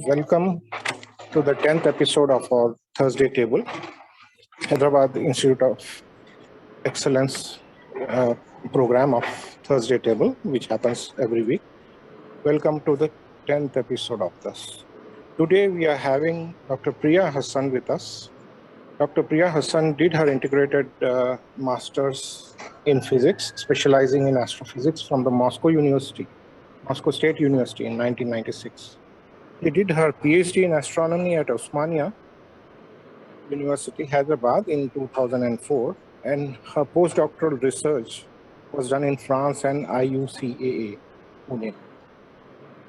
Welcome to the 10th episode of our Thursday Table, Hyderabad Institute of Excellence program of Thursday Table, which happens every week. Welcome to the 10th episode of this. Today we are having Dr. Priya Hassan with us. Dr. Priya Hassan did her integrated master's in physics, specializing in astrophysics from the Moscow State University in 1996. She did her PhD in astronomy at Osmania University, Hyderabad in 2004, and her postdoctoral research was done in France and IUCAA, Pune.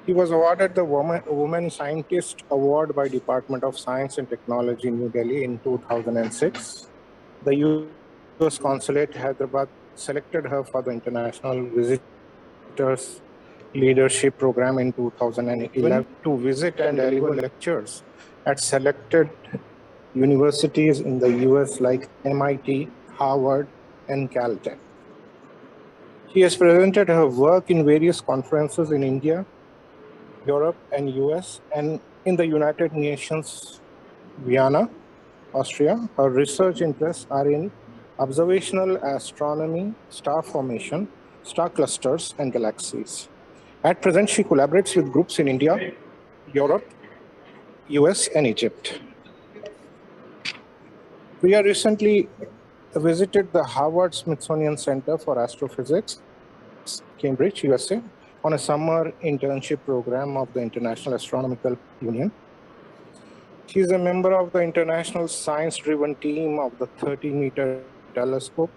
She was awarded the Woman Scientist Award by Department of Science and Technology, New Delhi in 2006. The US Consulate, Hyderabad, selected her for the International Visitors Leadership Program in 2011 to visit and deliver lectures at selected universities in the US like MIT, Harvard, and Caltech. She has presented her work in various conferences in India, Europe, and US, and in the United Nations, Vienna, Austria. Her research interests are in observational astronomy, star formation, star clusters, and galaxies. At present, she collaborates with groups in India, Europe, US, and Egypt. We have recently visited the Harvard Smithsonian Center for Astrophysics, Cambridge, USA, on a summer internship program of the International Astronomical Union. She is a member of the international science-driven team of the 30-meter telescope.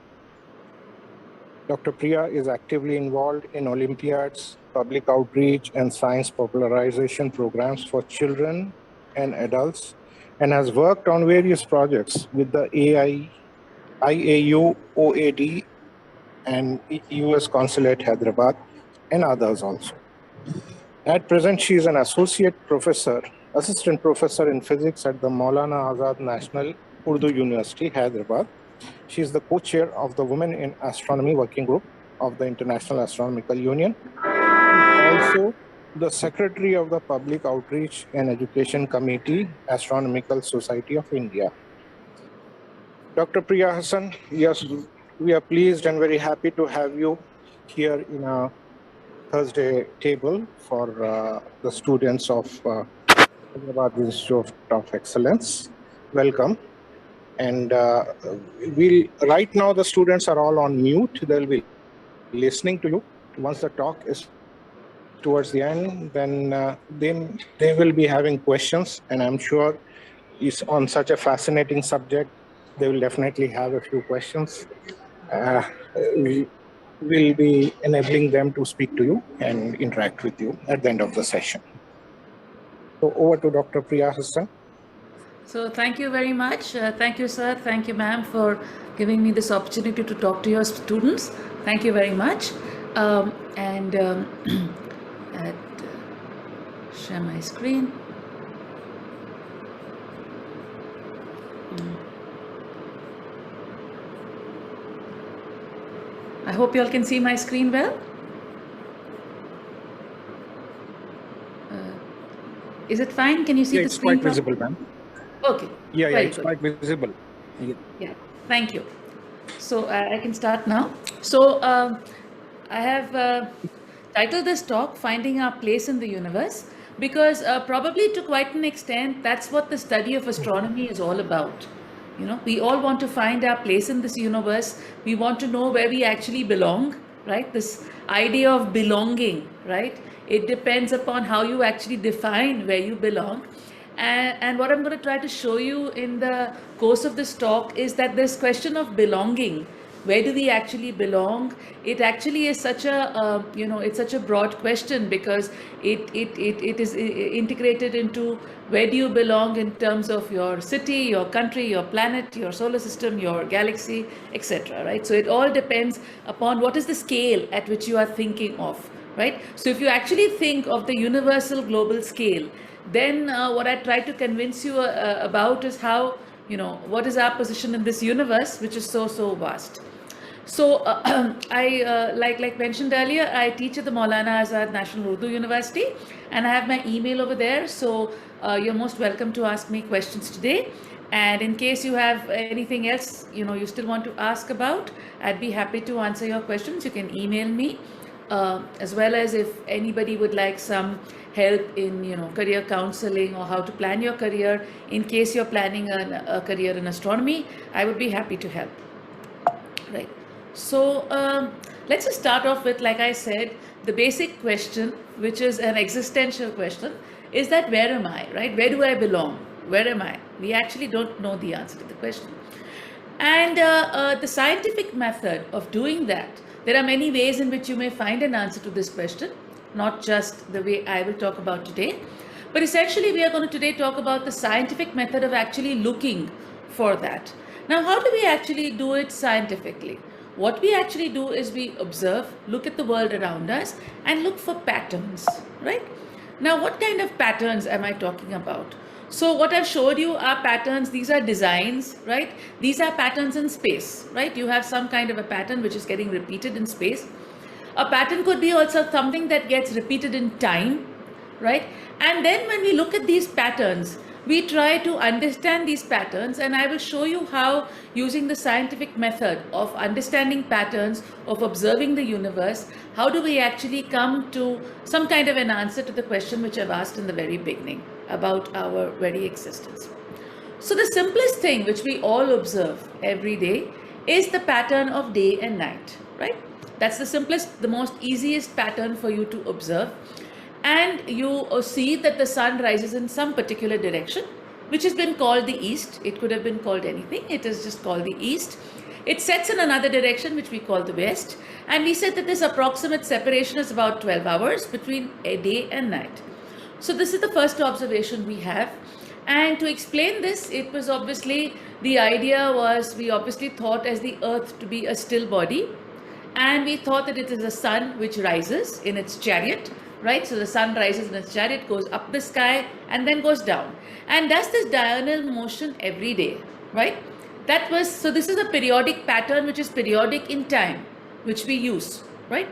Dr. Priya is actively involved in Olympiads, public outreach, and science popularization programs for children and adults, and has worked on various projects with the IAU, OAD, and US Consulate Hyderabad, and others also. At present, she is an assistant professor in physics at the Maulana Azad National Urdu University, Hyderabad. She is the co-chair of the Women in Astronomy Working Group of the International Astronomical Union, also the secretary of the Public Outreach and Education Committee, Astronomical Society of India. Dr. Priya Hassan, yes, we are pleased and very happy to have you here in our Thursday table for the students of Hyderabad Institute of Excellence. Welcome. And right now the students are all on mute. They'll be listening to you. Once the talk is towards the end, then they will be having questions, and I'm sure is on such a fascinating subject, they will definitely have a few questions. We will be enabling them to speak to you and interact with you at the end of the session. So over to Dr. Priya Hassan. So thank you very much. Thank you, sir. Thank you, ma'am, for giving me this opportunity to talk to your students. Thank you very much. Share my screen. I hope you all can see my screen well. Is it fine? Can you see the screen? It's quite visible, ma'am. Okay. Yeah, it's quite visible. Yeah, thank you. So I can start now. So I have titled this talk, Finding Our Place in the Universe, because probably to quite an extent, that's what the study of astronomy is all about. You know, we all want to find our place in this universe. We want to know where we actually belong, right? This idea of belonging, right? It depends upon how you actually define where you belong. And what I'm going to try to show you in the course of this talk is that this question of belonging, where do we actually belong? It actually is such a, it's such a broad question because it is integrated into where do you belong in terms of your city, your country, your planet, your solar system, your galaxy, etc. Right? So it all depends upon what is the scale at which you are thinking of, right? So if you actually think of the universal global scale, then what I try to convince you about is how, what is our position in this universe, which is so vast. So I like mentioned earlier, I teach at the Maulana Azad National Urdu University, and I have my email over there. So you're most welcome to ask me questions today. And in case you have anything else, you still want to ask about, I'd be happy to answer your questions. You can email me, as well as if anybody would like some help in career counseling or how to plan your career in case you're planning a career in astronomy, I would be happy to help. Right. So let's just start off with, like I said, the basic question, which is an existential question, is that where am I, right? Where do I belong? Where am I? We actually don't know the answer to the question. And the scientific method of doing that, there are many ways in which you may find an answer to this question, not just the way I will talk about today. But essentially, we are going to today talk about the scientific method of actually looking for that. Now, how do we actually do it scientifically? What we actually do is we observe, look at the world around us, and look for patterns, right? Now, what kind of patterns am I talking about? So what I've showed you are patterns. These are designs, right? These are patterns in space, right? You have some kind of a pattern which is getting repeated in space. A pattern could be also something that gets repeated in time, right? And then when we look at these patterns, we try to understand these patterns, and I will show you how, using the scientific method of understanding patterns, of observing the universe, how do we actually come to some kind of an answer to the question which I've asked in the very beginning about our very existence. So the simplest thing which we all observe every day is the pattern of day and night, right? That's the simplest, the most easiest pattern for you to observe. And you see that the sun rises in some particular direction, which has been called the east. It could have been called anything. It is just called the east. It sets in another direction, which we call the west. And we said that this approximate separation is about 12 hours between a day and night. So this is the first observation we have. And to explain this, it was obviously, the idea was, we obviously thought as the earth to be a still body. And we thought that it is the sun which rises in its chariot, right? So the sun rises in its chariot, goes up the sky, and then goes down, and does this diurnal motion every day, right? That was, so this is a periodic pattern which is periodic in time, which we use, right?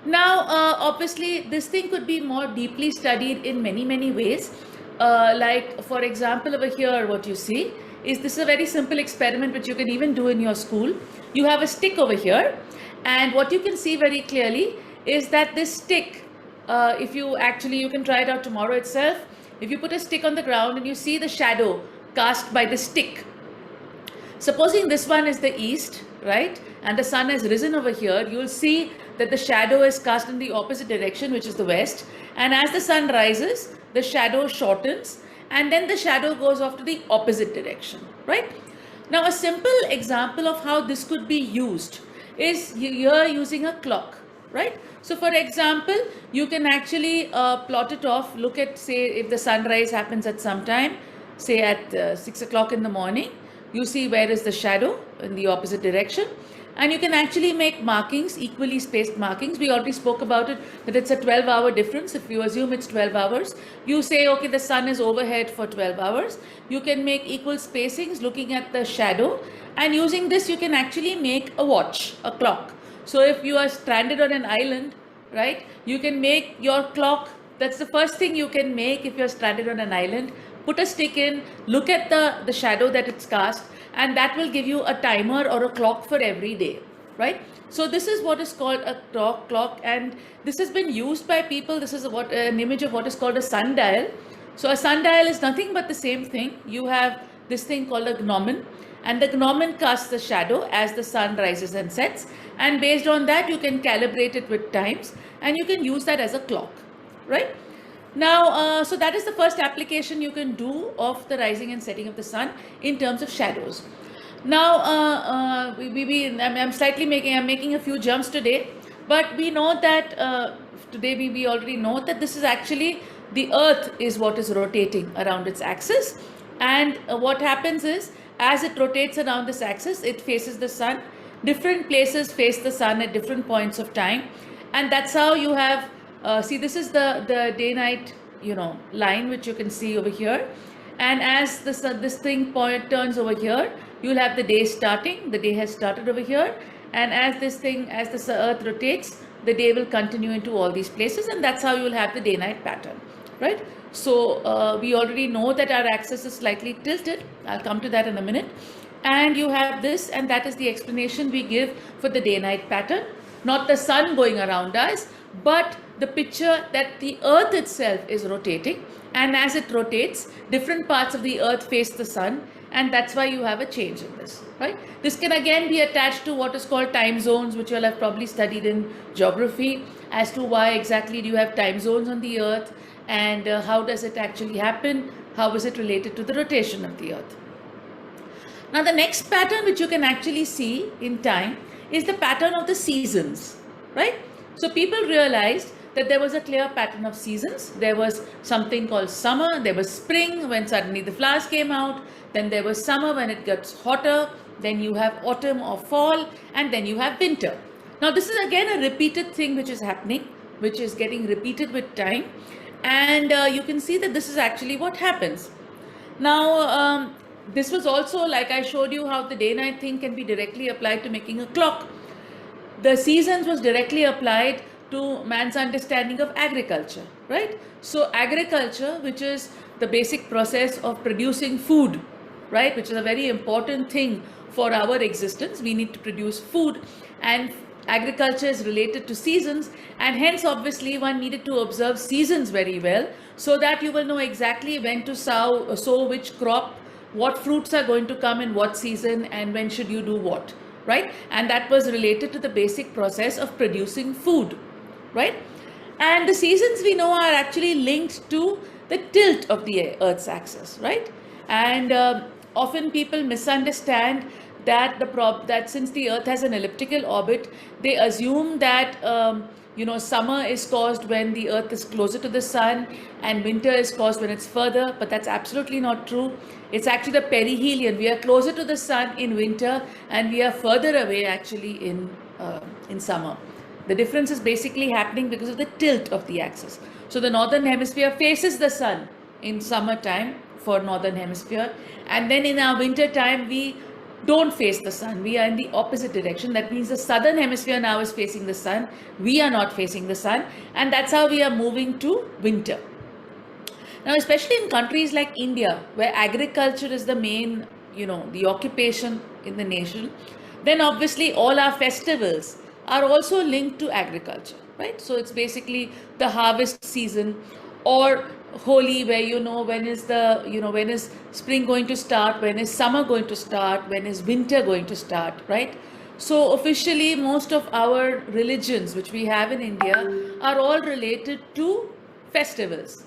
Now, obviously, this thing could be more deeply studied in many, many ways. Like, for example, over here, what you see is, this is a very simple experiment which you can even do in your school. You have a stick over here, and what you can see very clearly is that this stick, if you actually, you can try it out tomorrow itself. If you put a stick on the ground and you see the shadow cast by the stick, supposing this one is the east, right, and the sun has risen over here, you'll see that the shadow is cast in the opposite direction, which is the west. And as the sun rises, the shadow shortens, and then the shadow goes off to the opposite direction, right? Now, a simple example of how this could be used is you're using a clock, right? So for example, you can actually plot it off. Look at, say, if the sunrise happens at some time, say at 6 o'clock in the morning, you see where is the shadow in the opposite direction. And you can actually make markings, equally spaced markings. We already spoke about it, that it's a 12-hour difference. If you assume it's 12 hours, you say, okay, the sun is overhead for 12 hours. You can make equal spacings looking at the shadow. And using this, you can actually make a watch, a clock. So if you are stranded on an island, right, you can make your clock. That's the first thing you can make if you're stranded on an island. Put a stick in, look at the shadow that it's cast, and that will give you a timer or a clock for every day, right? So this is what is called a clock, and this has been used by people. This is what an image of what is called a sundial. So a sundial is nothing but the same thing. You have this thing called a gnomon, and the gnomon casts the shadow as the sun rises and sets, and based on that you can calibrate it with times, and you can use that as a clock, right? Now, so that is the first application you can do of the rising and setting of the sun in terms of shadows. Now, I'm making a few jumps today, but we know that today we already know that this is actually, the earth is what is rotating around its axis, and what happens is, as it rotates around this axis, it faces the sun. Different places face the sun at different points of time, and that's how you have, see, this is the day-night, line which you can see over here. And as this thing turns over here, you'll have the day starting. The day has started over here, and as the earth rotates, the day will continue into all these places, and that's how you will have the day-night pattern, right? So we already know that our axis is slightly tilted. I'll come to that in a minute. And you have this, and that is the explanation we give for the day-night pattern. Not the sun going around us, but the picture that the earth itself is rotating, and as it rotates, different parts of the earth face the sun, and that's why you have a change in this, right? This can again be attached to what is called time zones, which you'll have probably studied in geography, as to why exactly do you have time zones on the earth, and how does it actually happen, how is it related to the rotation of the earth. Now the next pattern which you can actually see in time is the pattern of the seasons, right? So people realized that there was a clear pattern of seasons. There was something called summer, there was spring when suddenly the flowers came out, then there was summer when it gets hotter, then you have autumn or fall, and then you have winter. Now this is again a repeated thing which is happening, which is getting repeated with time, and you can see that this is actually what happens. Now this was also, like I showed you, how the day-night thing can be directly applied to making a clock. The seasons was directly applied to man's understanding of agriculture, right? So agriculture, which is the basic process of producing food, right, which is a very important thing for our existence. We need to produce food, and agriculture is related to seasons, and hence obviously one needed to observe seasons very well, so that you will know exactly when to sow which crop, what fruits are going to come in what season, and when should you do what, right? And that was related to the basic process of producing food, right? And the seasons we know are actually linked to the tilt of the earth's axis, right? And often people misunderstand that that since the earth has an elliptical orbit, they assume that summer is caused when the earth is closer to the sun, and winter is caused when it's further, but that's absolutely not true. It's actually the perihelion. We are closer to the sun in winter, and we are further away actually in summer. The difference is basically happening because of the tilt of the axis. So the northern hemisphere faces the sun in summertime for northern hemisphere, and then in our winter time we don't face the sun. We are in the opposite direction. That means the southern hemisphere now is facing the sun. We are not facing the sun, and that's how we are moving to winter. Now, especially in countries like India, where agriculture is the main, the occupation in the nation, then obviously all our festivals are also linked to agriculture, right? So it's basically the harvest season, or Holi, where when is spring going to start, when is summer going to start, when is winter going to start, right? So officially most of our religions which we have in India are all related to festivals.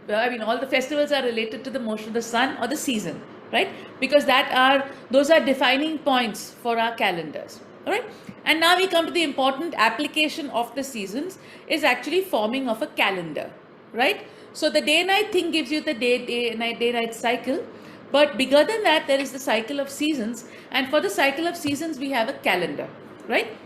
I mean, all the festivals are related to the motion of the sun or the season, right? Because those are defining points for our calendars, all right? And now we come to the important application of the seasons is actually forming of a calendar, right? So the day-night thing gives you the day-night cycle, but bigger than that, there is the cycle of seasons, and for the cycle of seasons, we have a calendar, right?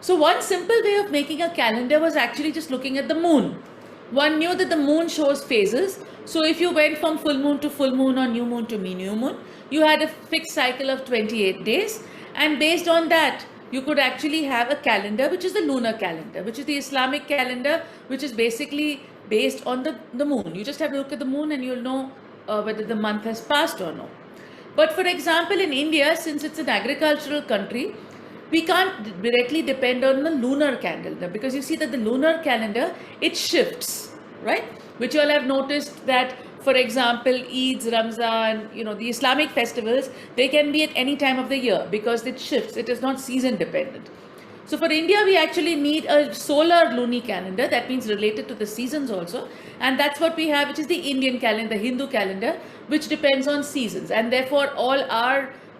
So one simple way of making a calendar was actually just looking at the moon. One knew that the moon shows phases, so if you went from full moon to full moon or new moon to new moon, you had a fixed cycle of 28 days, and based on that, you could actually have a calendar, which is the lunar calendar, which is the Islamic calendar, which is basically based on the moon. You just have to look at the moon and you'll know whether the month has passed or no. But for example, in India, since it's an agricultural country, we can't directly depend on the lunar calendar, because you see that the lunar calendar, it shifts, right? Which you'll have noticed that, for example, Eids, Ramzan, the Islamic festivals, they can be at any time of the year because it shifts. It is not season dependent. So for India, we actually need a solar lunar calendar, that means related to the seasons also. And that's what we have, which is the Indian calendar, Hindu calendar, which depends on seasons. And therefore, all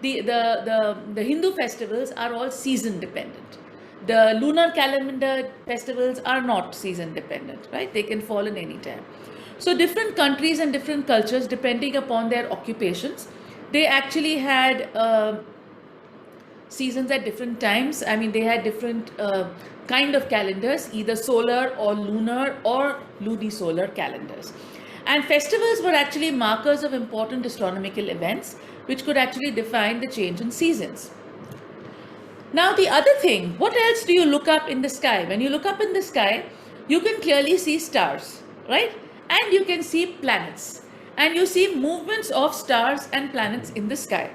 the Hindu festivals are all season dependent. The lunar calendar festivals are not season dependent, right? They can fall in any time. So different countries and different cultures, depending upon their occupations, they actually had seasons at different times. I mean, they had different kind of calendars, either solar or lunar or lunisolar calendars. And festivals were actually markers of important astronomical events, which could actually define the change in seasons. Now, the other thing, what else do you look up in the sky? When you look up in the sky, you can clearly see stars, right? And you can see planets. And you see movements of stars and planets in the sky.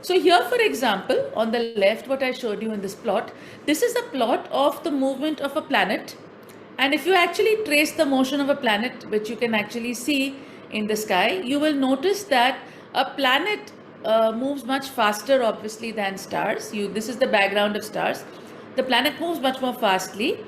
So here, for example, on the left, what I showed you in this plot, this is a plot of the movement of a planet. And if you actually trace the motion of a planet, which you can actually see in the sky, you will notice that a planet moves much faster, obviously, than stars. This is the background of stars. The planet moves much more fastly.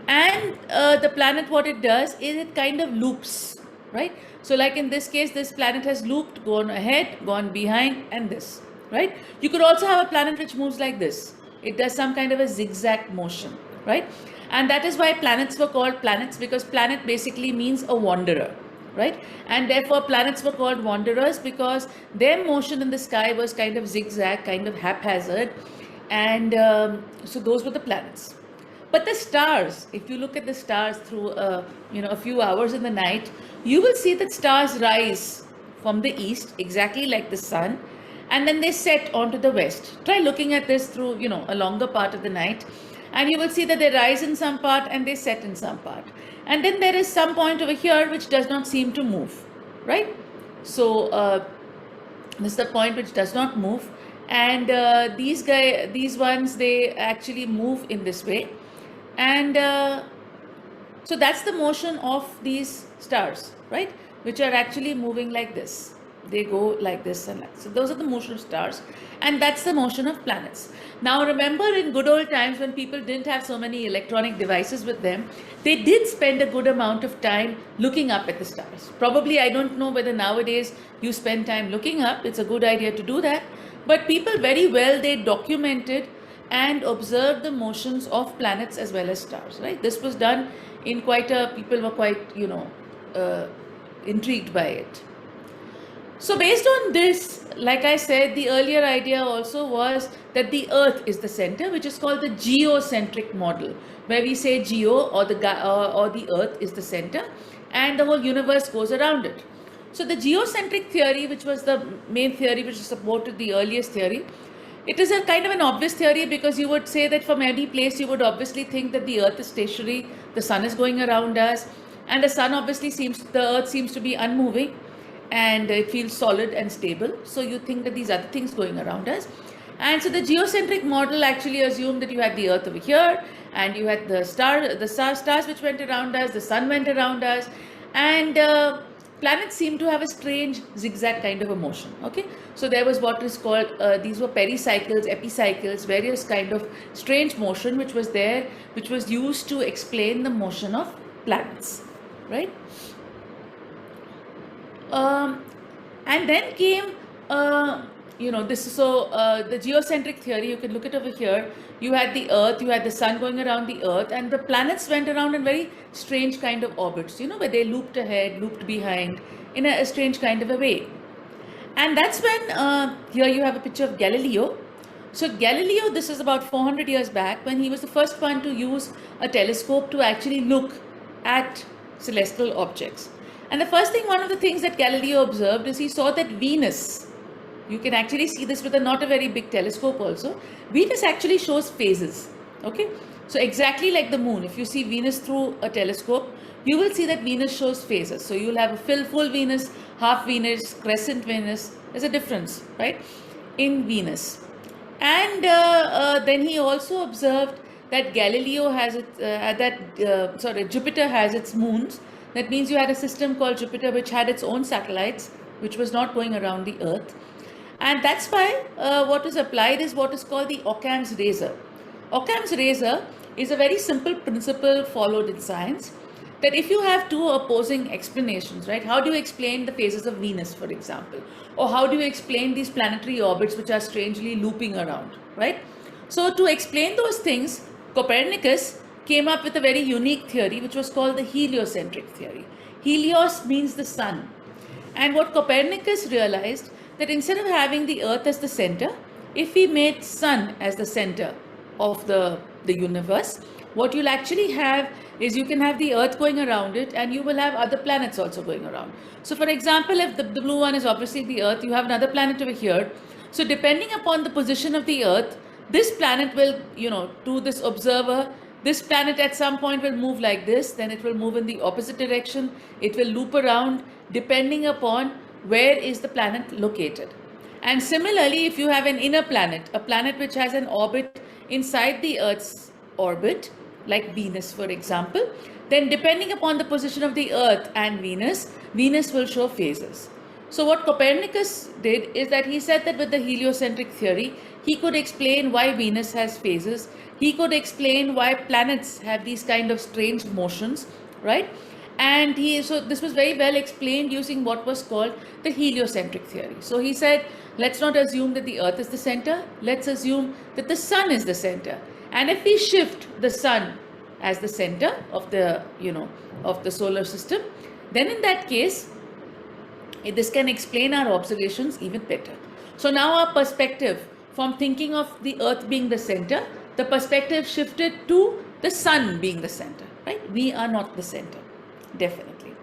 And the planet, what it does is it kind of loops, right? So like in this case, this planet has looped, gone ahead, gone behind, and this, right? You could also have a planet which moves like this. It does some kind of a zigzag motion, right? And that is why planets were called planets, because planet basically means a wanderer, right? And therefore planets were called wanderers because their motion in the sky was kind of zigzag, kind of haphazard. And so those were the planets. But the stars, if you look at the stars through a few hours in the night, you will see that stars rise from the east, exactly like the sun, and then they set onto the west. Try looking at this through a longer part of the night, and you will see that they rise in some part and they set in some part. And then there is some point over here which does not seem to move, right? So this is the point which does not move, and these ones, they actually move in this way. And so that's the motion of these stars, right? Which are actually moving like this. They go like this and like. So those are the motion of stars, and that's the motion of planets. Now remember, in good old times when people didn't have so many electronic devices with them, they did spend a good amount of time looking up at the stars. Probably, I don't know whether nowadays you spend time looking up. It's a good idea to do that. But people very well, they documented and observed the motions of planets as well as stars, right? This was done in people were quite, intrigued by it. So based on this, like I said, the earlier idea also was that the Earth is the center, which is called the geocentric model, where we say geo or the Earth is the center, and the whole universe goes around it. So the geocentric theory, which was the main theory which supported the earliest theory, it is a kind of an obvious theory, because you would say that from any place you would obviously think that the Earth is stationary, the sun is going around us, and the sun obviously the Earth seems to be unmoving, and it feels solid and stable. So you think that these other things going around us. And so the geocentric model actually assumed that you had the Earth over here, and you had the stars which went around us, the sun went around us, and planets seem to have a strange zigzag kind of a motion. Okay, so there was what is called these were pericycles, epicycles, various kind of strange motion which was there, which was used to explain the motion of planets, right? And then came the geocentric theory. You can look it over here. You had the Earth, you had the sun going around the Earth, and the planets went around in very strange kind of orbits, where they looped ahead, looped behind, in a strange kind of a way. And that's when, here you have a picture of Galileo. So Galileo, this is about 400 years back, when he was the first one to use a telescope to actually look at celestial objects. And the first thing, one of the things that Galileo observed is he saw that Venus, you can actually see this with not a very big telescope also, Venus actually shows phases, okay? So exactly like the moon, if you see Venus through a telescope, you will see that Venus shows phases. So you'll have a full Venus, half Venus, crescent Venus. There's a difference, right, in Venus. And then he also observed that Jupiter has its moons. That means you had a system called Jupiter which had its own satellites, which was not going around the Earth. And that's why what is applied is what is called the Occam's razor. Occam's razor is a very simple principle followed in science, that if you have two opposing explanations, right, how do you explain the phases of Venus, for example? Or how do you explain these planetary orbits which are strangely looping around, right? So to explain those things, Copernicus came up with a very unique theory which was called the heliocentric theory. Helios means the sun. And what Copernicus realized, that instead of having the Earth as the center, if we made sun as the center of the universe, what you'll actually have is you can have the Earth going around it, and you will have other planets also going around. So for example, if the blue one is obviously the Earth, you have another planet over here. So depending upon the position of the Earth, this planet will, to this observer, this planet at some point will move like this, then it will move in the opposite direction, it will loop around depending upon where is the planet located. And similarly, if you have an inner planet, a planet which has an orbit inside the Earth's orbit, like Venus for example, then depending upon the position of the Earth and Venus, Venus will show phases. So what Copernicus did is that he said that with the heliocentric theory, he could explain why Venus has phases, he could explain why planets have these kind of strange motions, right? And so this was very well explained using what was called the heliocentric theory. So he said, let's not assume that the Earth is the center, let's assume that the Sun is the center. And if we shift the Sun as the center of the, of the solar system, then in that case, this can explain our observations even better. So now our perspective from thinking of the Earth being the center, the perspective shifted to the Sun being the center, right? We are not the center, definitely.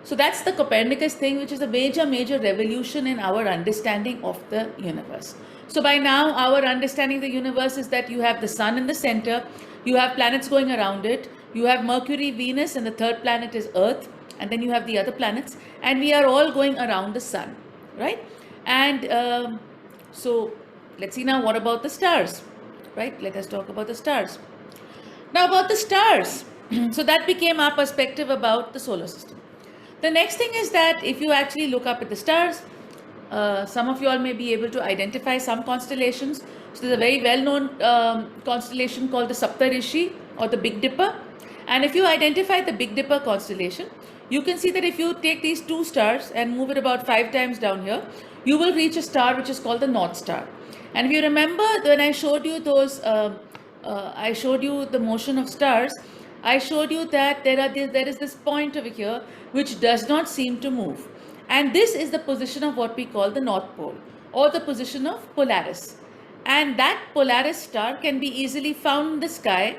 So that's the Copernicus thing, which is a major revolution in our understanding of the universe. So by now, our understanding of the universe is that you have the Sun in the center, you have planets going around it, you have Mercury, Venus, and the third planet is Earth, and then you have the other planets, and we are all going around the Sun, right? And so let's see now, what about the stars, right? Let us talk about the stars. Now about the stars, so that became our perspective about the solar system. The next thing is that if you actually look up at the stars, some of you all may be able to identify some constellations. So there's a very well-known constellation called the Saptarishi or the Big Dipper. And if you identify the Big Dipper constellation, you can see that if you take these two stars and move it about 5 times down here, you will reach a star which is called the North Star. And if you remember when I showed you those, I showed you the motion of stars, I showed you that there is this point over here which does not seem to move. And this is the position of what we call the North Pole, or the position of Polaris. And that Polaris star can be easily found in the sky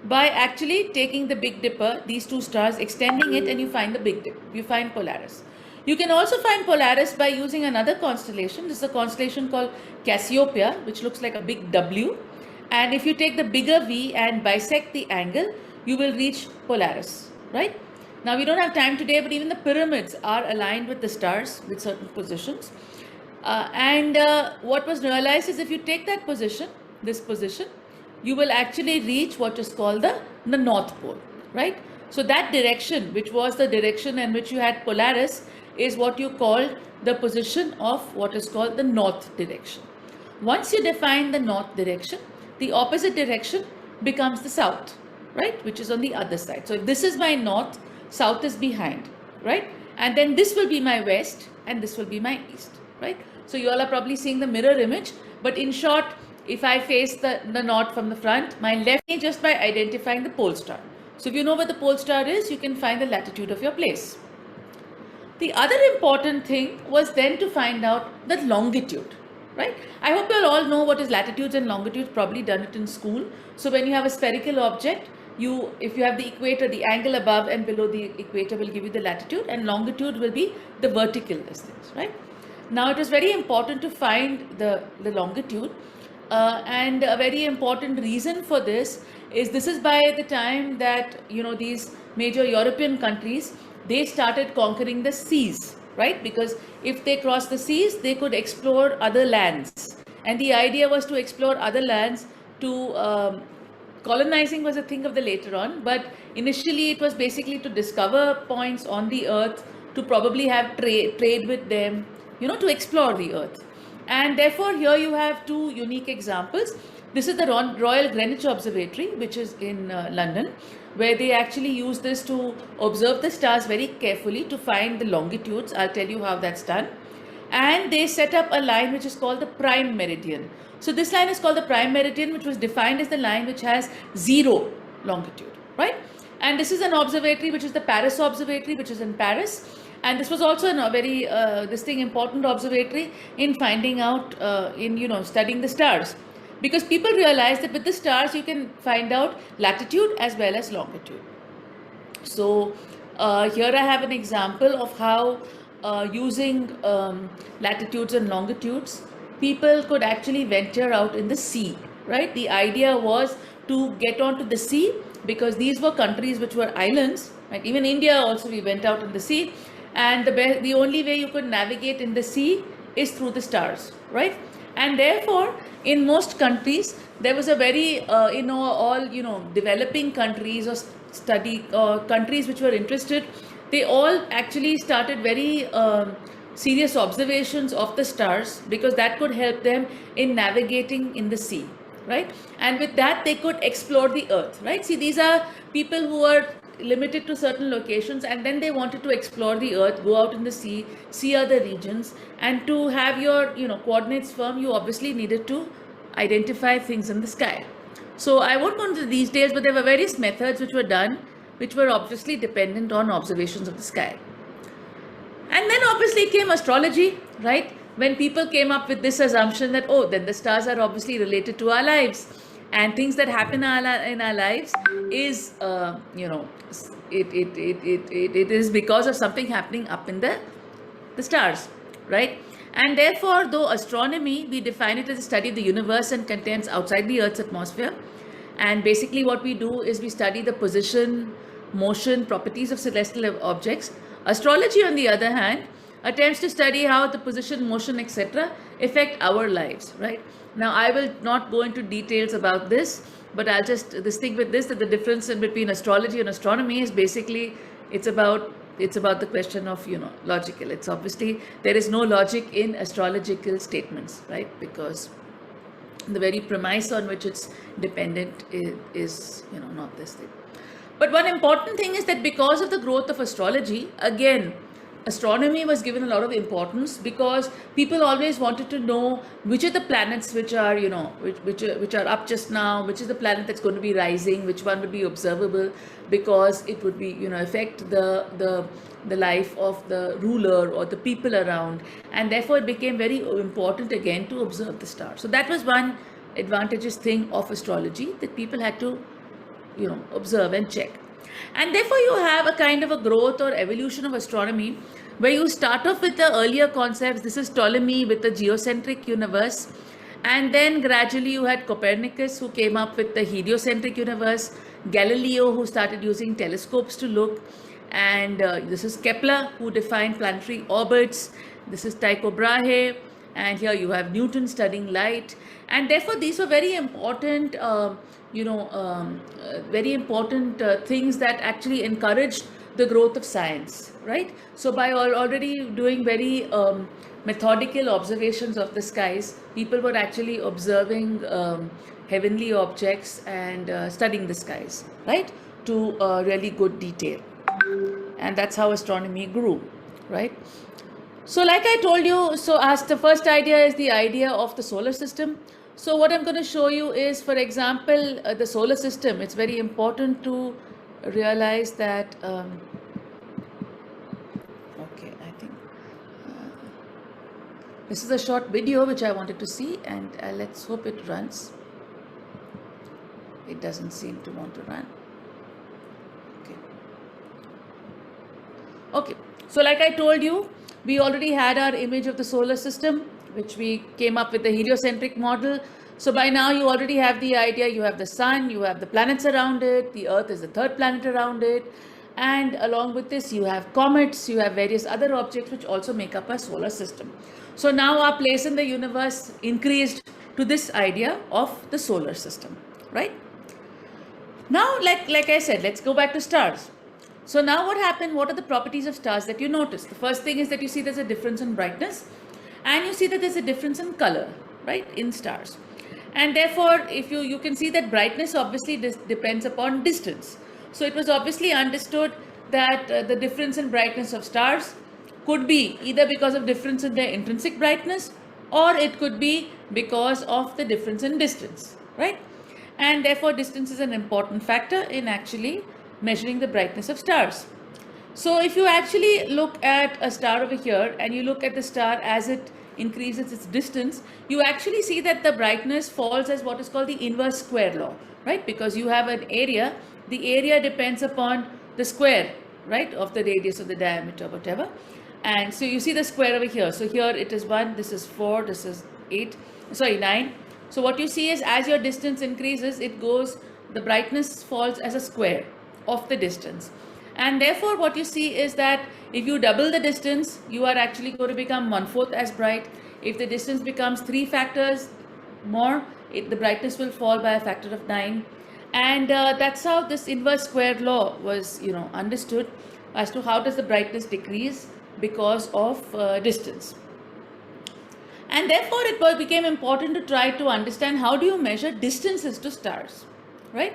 by actually taking the Big Dipper, these two stars, extending it, and you find the Big Dipper, you find Polaris. You can also find Polaris by using another constellation. This is a constellation called Cassiopeia, which looks like a big W. And if you take the bigger V and bisect the angle, you will reach Polaris, right? Now we don't have time today, but even the pyramids are aligned with the stars with certain positions. What was realized is if you take that position, this position, you will actually reach what is called the North Pole, right? So that direction, which was the direction in which you had Polaris, is what you called the position of what is called the north direction. Once you define the north direction, the opposite direction becomes the south, right? Which is on the other side. So if this is my north, south is behind, right? And then this will be my west and this will be my east, right? So you all are probably seeing the mirror image, but in short, if I face the north from the front, my left is just by identifying the pole star. So if you know where the pole star is, you can find the latitude of your place. The other important thing was then to find out the longitude, right? I hope you all know what is latitudes and longitudes, probably done it in school. So when you have a spherical object, if you have the equator, the angle above and below the equator will give you the latitude, and longitude will be the vertical distance, right? Now it is very important to find the longitude, and a very important reason for this is by the time that these major European countries, they started conquering the seas, right? Because if they crossed the seas, they could explore other lands, and the idea was to explore other lands to colonizing was a thing of the later on, but initially it was basically to discover points on the earth, to probably have trade with them, to explore the earth. And therefore here you have two unique examples. This is the Royal Greenwich Observatory, which is in London, where they actually use this to observe the stars very carefully to find the longitudes. I'll tell you how that's done. And they set up a line which is called the prime meridian. So this line is called the prime meridian, which was defined as the line which has 0 longitude, right? And this is an observatory which is the Paris Observatory, which is in Paris. And this was also a very important observatory in finding out, studying the stars. Because people realized that with the stars you can find out latitude as well as longitude. So here I have an example of how using latitudes and longitudes, people could actually venture out in the sea, right? The idea was to get onto the sea, because these were countries which were islands, right? Even India also, we went out in the sea, and the only way you could navigate in the sea is through the stars, right? And therefore, in most countries, there was a very, all, developing countries or study countries which were interested, they all actually started very serious observations of the stars, because that could help them in navigating in the sea, right? And with that, they could explore the earth, right? See, these are people who are limited to certain locations, and then they wanted to explore the earth, go out in the sea, see other regions, and to have your coordinates firm, you obviously needed to identify things in the sky. So I won't go into these details, but there were various methods which were done, which were obviously dependent on observations of the sky. And then obviously came astrology, right? When people came up with this assumption that, oh, then the stars are obviously related to our lives, and things that happen in our lives is, it is because of something happening up in the stars, right? And therefore, though astronomy, we define it as a study of the universe and contents outside the Earth's atmosphere. And basically what we do is we study the position, motion, properties of celestial objects. Astrology, on the other hand, attempts to study how the position, motion, etc. affect our lives, right? Now, I will not go into details about this, but I'll just stick with this, that the difference in between astrology and astronomy is basically, it's about the question of, logical. It's obviously, there is no logic in astrological statements, right? Because the very premise on which it's dependent is not this thing. But one important thing is that because of the growth of astrology, again, astronomy was given a lot of importance, because people always wanted to know which are the planets which are, which are up just now, which is the planet that's going to be rising, which one would be observable, because it would be, affect the life of the ruler or the people around, and therefore it became very important again to observe the stars. So that was one advantageous thing of astrology, that people had to observe and check. And therefore you have a kind of a growth or evolution of astronomy, where you start off with the earlier concepts. This is Ptolemy with the geocentric universe, and then gradually you had Copernicus, who came up with the heliocentric universe, Galileo, who started using telescopes to look, and this is Kepler, who defined planetary orbits. This is Tycho Brahe, and here you have Newton studying light. And therefore these were very important things that actually encouraged the growth of science, right? So by already doing very methodical observations of the skies, people were actually observing heavenly objects and studying the skies, right, to really good detail. And that's how astronomy grew, right? So like I told you, so as the first idea is the idea of the solar system. So what I'm going to show you is, for example, the solar system. It's very important to realize that, okay, I think this is a short video which I wanted to see, and let's hope it runs. It doesn't seem to want to run. Okay, so like I told you, we already had our image of the solar system, which we came up with the heliocentric model. So by now you already have the idea. You have the sun, you have the planets around it, the earth is the third planet around it, and along with this you have comets, you have various other objects which also make up our solar system. So now our place in the universe increased to this idea of the solar system, right? Now, like I said, let's go back to stars. So now what happened? What are the properties of stars that you notice? The first thing is that you see there's a difference in brightness, and you see that there's a difference in color, right, in stars. And therefore, if you can see that brightness obviously depends upon distance. So it was obviously understood that the difference in brightness of stars could be either because of difference in their intrinsic brightness, or it could be because of the difference in distance, right? And therefore distance is an important factor in actually measuring the brightness of stars. So if you actually look at a star over here, and you look at the star as it increases its distance, you actually see that the brightness falls as what is called the inverse square law, right? Because you have an area, the area depends upon the square, right, of the radius or the diameter, whatever. And so you see the square over here. So here it is 1, this is 4, this is 8, sorry, 9. So what you see is as your distance increases, the brightness falls as a square of the distance. And therefore what you see is that if you double the distance, you are actually going to become 1/4 as bright. If the distance becomes 3 factors more, the brightness will fall by a factor of 9. And that's how this inverse square law was, understood as to how does the brightness decrease because of distance. And therefore it became important to try to understand how do you measure distances to stars, right?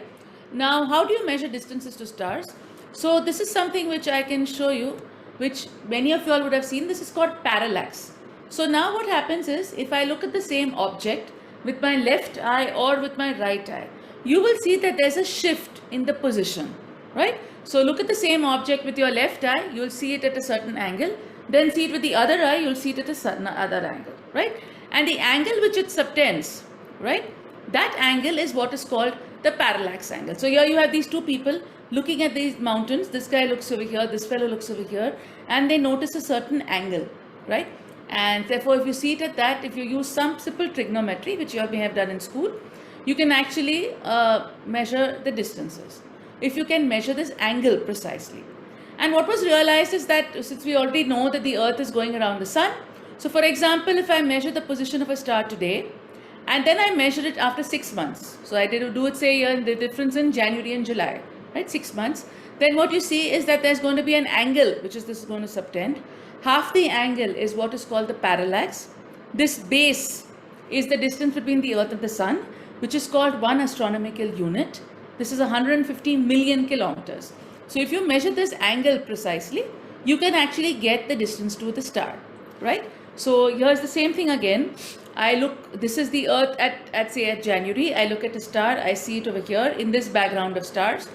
Now, how do you measure distances to stars? So this is something which I can show you, which many of you all would have seen. This is called parallax. So now what happens is, if I look at the same object with my left eye or with my right eye, you will see that there's a shift in the position, right? So look at the same object with your left eye, you'll see it at a certain angle. Then see it with the other eye, you'll see it at a certain other angle, right? And the angle which it subtends, right? That angle is what is called the parallax angle. So here you have these two people looking at these mountains. This guy looks over here, this fellow looks over here, and they notice a certain angle, right? And therefore, if you see it at that, if you use some simple trigonometry, which you may have done in school, you can actually measure the distances. If you can measure this angle precisely. And what was realized is that since we already know that the earth is going around the sun, so for example, if I measure the position of a star today, and then I measure it after 6 months, so I did do it, say, the difference in January and July, right, 6 months, then what you see is that there's going to be an angle, which is this is going to subtend. Half the angle is what is called the parallax. This base is the distance between the earth and the sun, which is called 1 astronomical unit. This is 150 million kilometers. So if you measure this angle precisely, you can actually get the distance to the star, right? So here's the same thing again. This is the earth at January. I look at a star, I see it over here in this background of stars.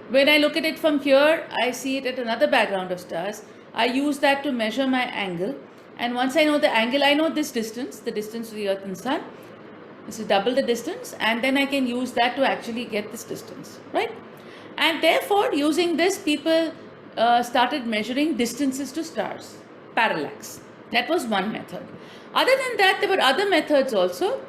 When I look at it from here, I see it at another background of stars. I use that to measure my angle. And once I know the angle, I know this distance, the distance to the earth and sun. This is double the distance, and then I can use that to actually get this distance, right? And therefore, using this, people started measuring distances to stars, parallax. That was one method. Other than that, there were other methods also.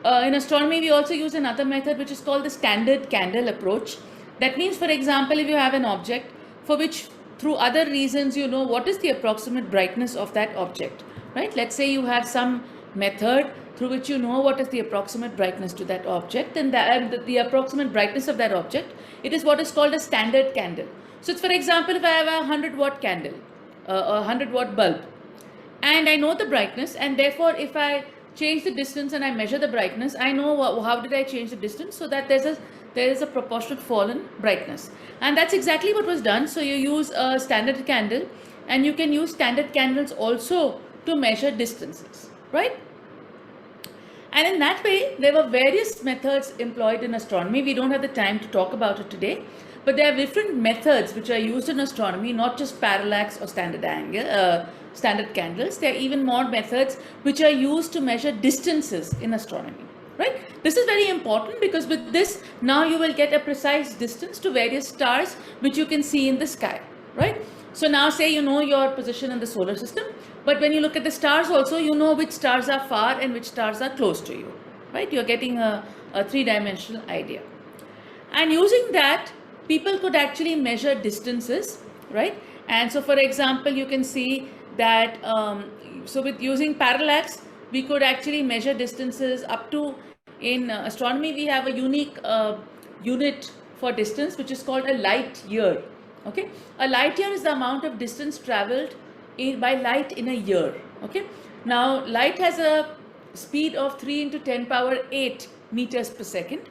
In astronomy, we also use another method which is called the standard candle approach. That means, for example, if you have an object for which through other reasons you know what is the approximate brightness of that object, right? Let's say you have some method through which you know what is the approximate brightness to that object, and the approximate brightness of that object, it is what is called a standard candle. So it's, for example, if I have a 100-watt candle, a 100-watt bulb, and I know the brightness, and therefore if I change the distance and I measure the brightness, I know how did I change the distance, so that there is a proportionate fall in brightness. And that's exactly what was done. So you use a standard candle, and you can use standard candles also to measure distances, right? And in that way, there were various methods employed in astronomy. We don't have the time to talk about it today, but there are different methods which are used in astronomy, not just parallax or standard candles. There are even more methods which are used to measure distances in astronomy, right? This is very important because with this, now you will get a precise distance to various stars which you can see in the sky, right? So now say you know your position in the solar system, but when you look at the stars also, you know which stars are far and which stars are close to you, right? You're getting a three-dimensional idea. And using that, people could actually measure distances, right? And so, for example, you can see that, so with using parallax, we could actually measure distances up to, in astronomy, we have a unique unit for distance, which is called a light year. Okay, a light year is the amount of distance traveled by light in a year. Okay, now light has a speed of 3 into 10 power 8 meters per second,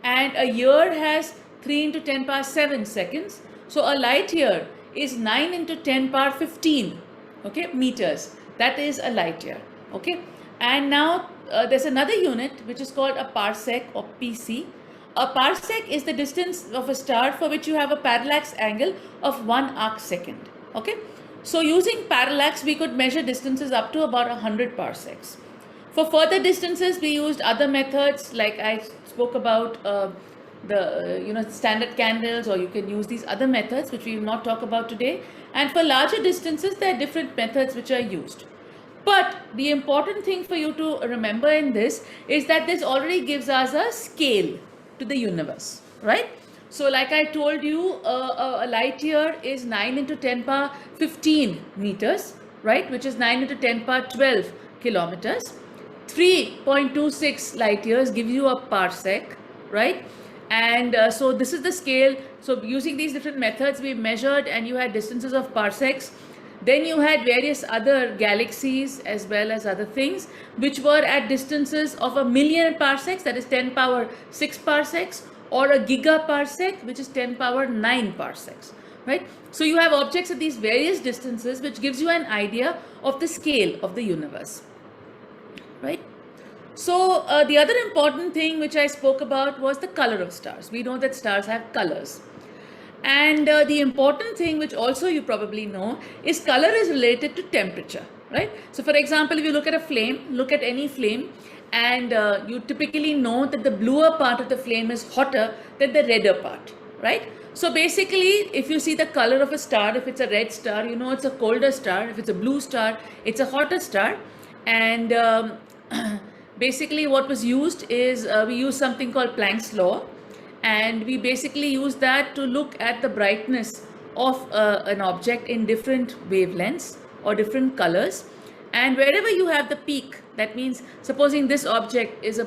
and a year has 3 into 10 power 7 seconds. So a light year is 9 into 10 power 15, okay, meters. That is a light year. Okay, and now there's another unit which is called a parsec or PC. A parsec is the distance of a star for which you have a parallax angle of 1 arc second. Okay, so using parallax, we could measure distances up to about 100 parsecs. For further distances, we used other methods, like I spoke about the standard candles, or you can use these other methods which we will not talk about today. And for larger distances, there are different methods which are used. But the important thing for you to remember in this is that this already gives us a scale to the universe, right? So like I told you, a light year is 9 into 10 power 15 meters, right? Which is 9 into 10 power 12 kilometers. 3.26 light years gives you a parsec, right? And so this is the scale. So using these different methods, we measured, and you had distances of parsecs. Then you had various other galaxies as well as other things which were at distances of 1,000,000 parsecs, that is 10 power 6 parsecs, or a gigaparsec, which is 10 power 9 parsecs, right? So you have objects at these various distances, which gives you an idea of the scale of the universe, right? So the other important thing which I spoke about was the color of stars. We know that stars have colors. And the important thing, which also you probably know, is color is related to temperature, right? So for example, if you look at a flame, look at any flame, and you typically know that the bluer part of the flame is hotter than the redder part, right? So basically, if you see the color of a star, if it's a red star, you know it's a colder star. If it's a blue star, it's a hotter star. And basically what was used is we used something called Planck's law, and we basically use that to look at the brightness of an object in different wavelengths or different colors. And wherever you have the peak, that means supposing this object is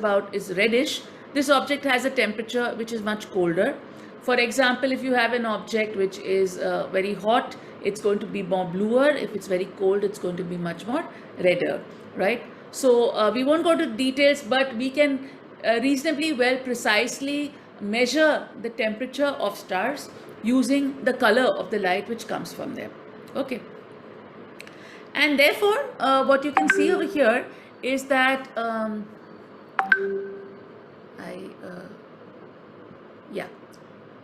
reddish, this object has a temperature which is much colder. For example, if you have an object which is very hot, it's going to be more bluer. If it's very cold, it's going to be much more redder, right? So we won't go to details, but we can reasonably well precisely measure the temperature of stars using the color of the light which comes from them. Okay. And therefore, what you can see over here is that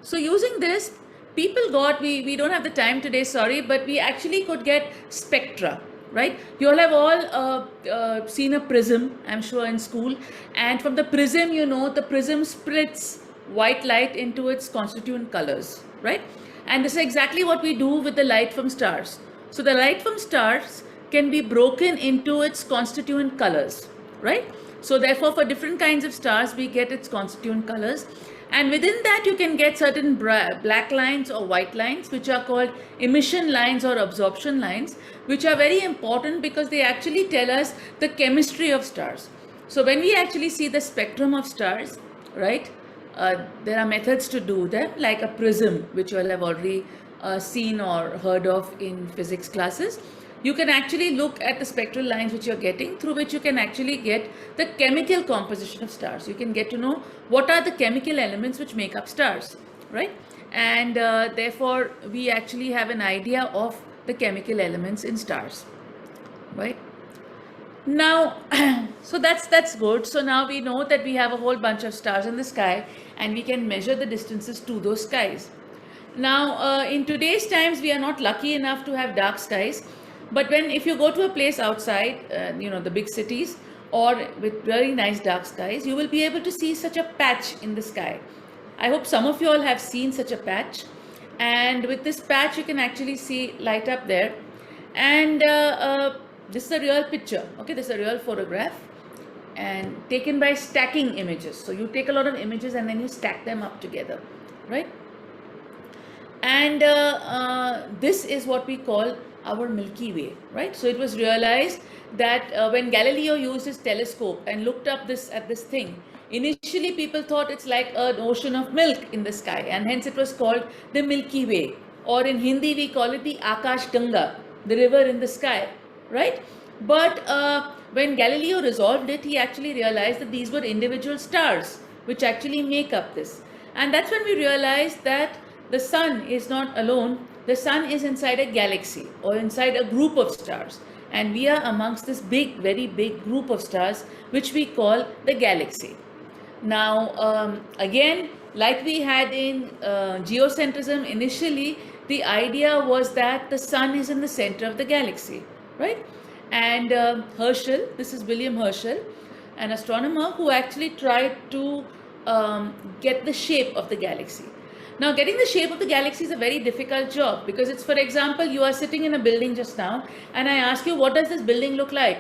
So using this, people got, we don't have the time today, sorry, but we actually could get spectra, right? You all have all seen a prism, I'm sure, in school. And from the prism, you know, the prism splits white light into its constituent colors, right? And this is exactly what we do with the light from stars. So the light from stars can be broken into its constituent colors, right? So therefore, for different kinds of stars, we get its constituent colors. And within that, you can get certain black lines or white lines, which are called emission lines or absorption lines, which are very important because they actually tell us the chemistry of stars. So when we actually see the spectrum of stars, right, there are methods to do them, like a prism, which you all have already seen or heard of in physics classes. You can actually look at the spectral lines which you're getting, through which you can actually get the chemical composition of stars. You can get to know what are the chemical elements which make up stars, right? And therefore, we actually have an idea of the chemical elements in stars, right? Now, so that's good. So now we know that we have a whole bunch of stars in the sky, and we can measure the distances to those skies. Now, in today's times, we are not lucky enough to have dark skies. But if you go to a place outside, you know, the big cities, or with very nice dark skies, you will be able to see such a patch in the sky. I hope some of you all have seen such a patch. And with this patch, you can actually see light up there. And this is a real picture, okay? This is a real photograph, and taken by stacking images. So you take a lot of images and then you stack them up together, right? And this is what we call our Milky Way, right? So it was realized that when Galileo used his telescope and looked up at this thing, initially people thought it's like an ocean of milk in the sky, and hence it was called the Milky Way, or in Hindi we call it the Akash Ganga, the river in the sky, right? But when Galileo resolved it, he actually realized that these were individual stars which actually make up this. And that's when we realized that the sun is not alone. The sun is inside a galaxy or inside a group of stars, and we are amongst this big, very big group of stars which we call the galaxy. Now, again, like we had in geocentrism initially, the idea was that the sun is in the center of the galaxy, right? And Herschel, this is William Herschel, an astronomer who actually tried to get the shape of the galaxy. Now, getting the shape of the galaxy is a very difficult job because it's, for example, you are sitting in a building just now and I ask you, what does this building look like?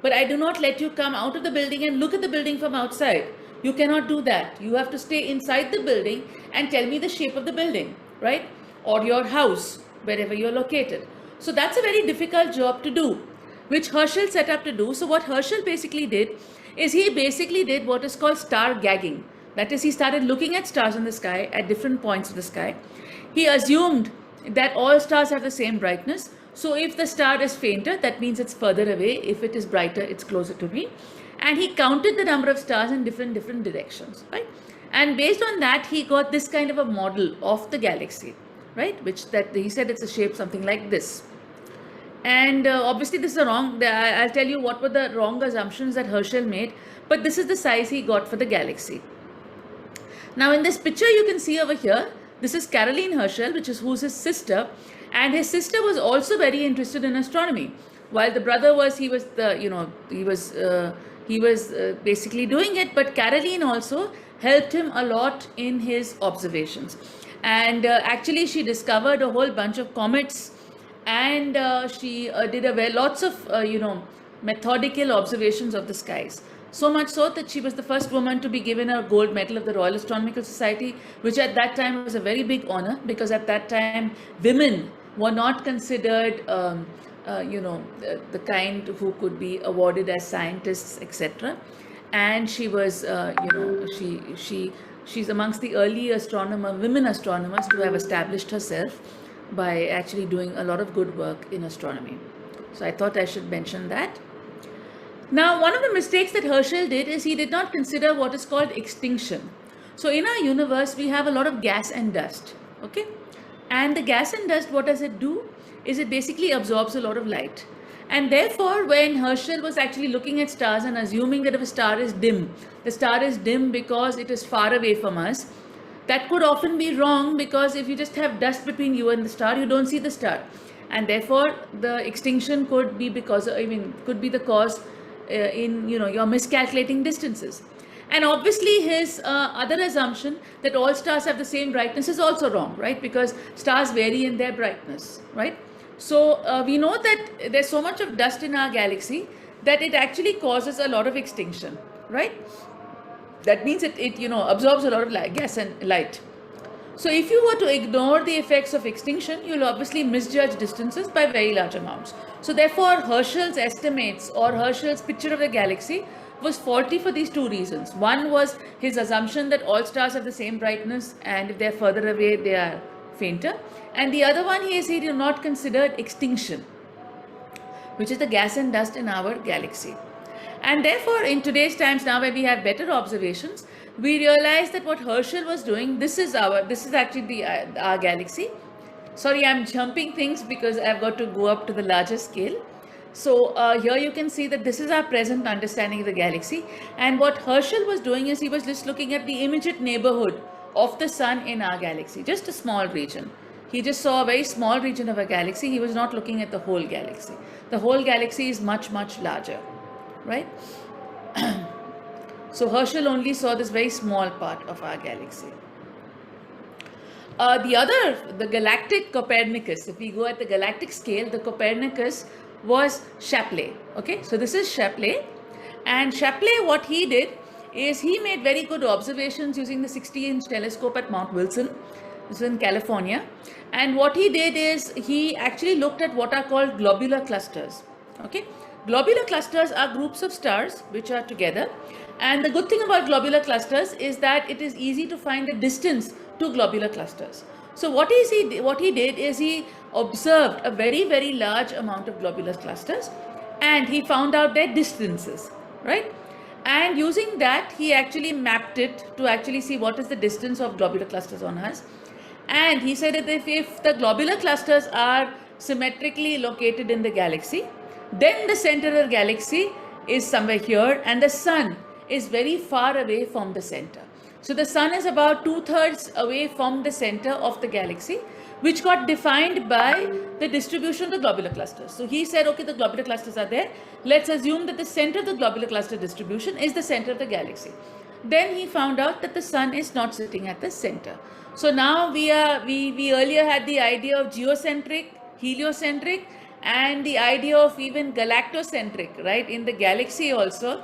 But I do not let you come out of the building and look at the building from outside. You cannot do that. You have to stay inside the building and tell me the shape of the building, right? Or your house, wherever you're located. So that's a very difficult job to do, which Herschel set up to do. So what Herschel basically did is he basically did what is called star gagging. That is, he started looking at stars in the sky at different points of the sky. He assumed that all stars have the same brightness. So if the star is fainter, that means it's further away. If it is brighter, it's closer to me. And he counted the number of stars in different directions, right? And based on that, he got this kind of a model of the galaxy, right? Which that he said it's a shape something like this. And obviously this is a wrong, I'll tell you what were the wrong assumptions that Herschel made, but this is the size he got for the galaxy. Now in this picture you can see over here, this is Caroline Herschel, who's his sister, and his sister was also very interested in astronomy. While the brother was, he was basically doing it, but Caroline also helped him a lot in his observations. And actually she discovered a whole bunch of comets, and she did lots of methodical observations of the skies. So much so that she was the first woman to be given a gold medal of the Royal Astronomical Society, which at that time was a very big honor, because at that time women were not considered the kind who could be awarded as scientists, etc. And she was she's amongst the early women astronomers to have established herself by actually doing a lot of good work in astronomy. So I thought I should mention that. Now, one of the mistakes that Herschel did is he did not consider what is called extinction. So in our universe, we have a lot of gas and dust, okay? And the gas and dust, what does it do? Is it basically absorbs a lot of light. And therefore, when Herschel was actually looking at stars and assuming that if a star is dim, the star is dim because it is far away from us, that could often be wrong, because if you just have dust between you and the star, you don't see the star. And therefore, the extinction could be could be the cause you're miscalculating distances. And obviously his other assumption that all stars have the same brightness is also wrong, right? Because stars vary in their brightness, right? So we know that there's so much of dust in our galaxy that it actually causes a lot of extinction, right? That means it absorbs a lot of gas and light. So if you were to ignore the effects of extinction, you'll obviously misjudge distances by very large amounts. So therefore, Herschel's estimates or Herschel's picture of the galaxy was faulty for these two reasons. One was his assumption that all stars have the same brightness, and if they're further away, they are fainter. And the other one is he did not consider extinction, which is the gas and dust in our galaxy. And therefore, in today's times now, where we have better observations, we realize that what Herschel was doing, this is actually our galaxy. Sorry, I'm jumping things because I've got to go up to the larger scale. So here you can see that this is our present understanding of the galaxy. And what Herschel was doing is he was just looking at the immediate neighborhood of the sun in our galaxy, just a small region. He just saw a very small region of a galaxy. He was not looking at the whole galaxy. The whole galaxy is much, much larger, right? So Herschel only saw this very small part of our galaxy. The galactic Copernicus, if we go at the galactic scale, the Copernicus was Shapley. Okay, so this is Shapley. And Shapley, what he did is he made very good observations using the 60-inch telescope at Mount Wilson. This is in California. And what he did is he actually looked at what are called globular clusters. Okay, globular clusters are groups of stars which are together. And the good thing about globular clusters is that it is easy to find the distance to globular clusters. So what he did is he observed a very, very large amount of globular clusters, and he found out their distances, right? And using that, he actually mapped it to actually see what is the distance of globular clusters on us. And he said that if the globular clusters are symmetrically located in the galaxy, then the center of the galaxy is somewhere here, and the sun is very far away from the center. So the sun is about 2/3 away from the center of the galaxy, which got defined by the distribution of the globular clusters. So he said, okay, the globular clusters are there. Let's assume that the center of the globular cluster distribution is the center of the galaxy. then he found out that the sun is not sitting at the center. So now we earlier had the idea of geocentric, heliocentric, and the idea of even galactocentric, right? In the galaxy also,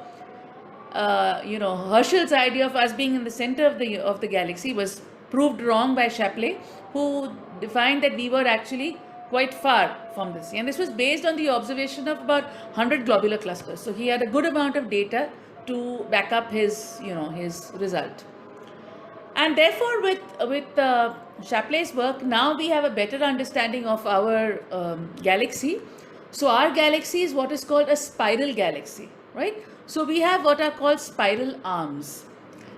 Herschel's idea of us being in the center of the galaxy was proved wrong by Shapley, who defined that we were actually quite far from this. And this was based on the observation of about 100 globular clusters. So he had a good amount of data to back up his result. And therefore, with Chaplay's work, now we have a better understanding of our galaxy. So our galaxy is what is called a spiral galaxy, right? So we have what are called spiral arms.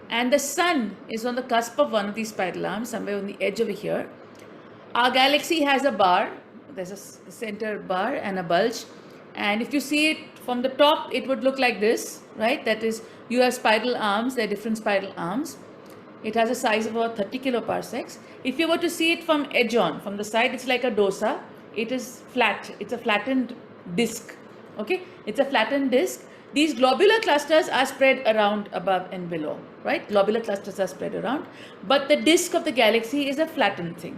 And the sun is on the cusp of one of these spiral arms, somewhere on the edge over here. Our galaxy has a bar. There's a center bar and a bulge. And if you see it from the top, it would look like this, right? That is, you have spiral arms. There are different spiral arms. It has a size of about 30 kiloparsecs. If you were to see it from edge on, from the side, it's like a dosa. It is flat. It's a flattened disk. Okay? It's a flattened disk. These globular clusters are spread around above and below, right? Globular clusters are spread around. But the disk of the galaxy is a flattened thing.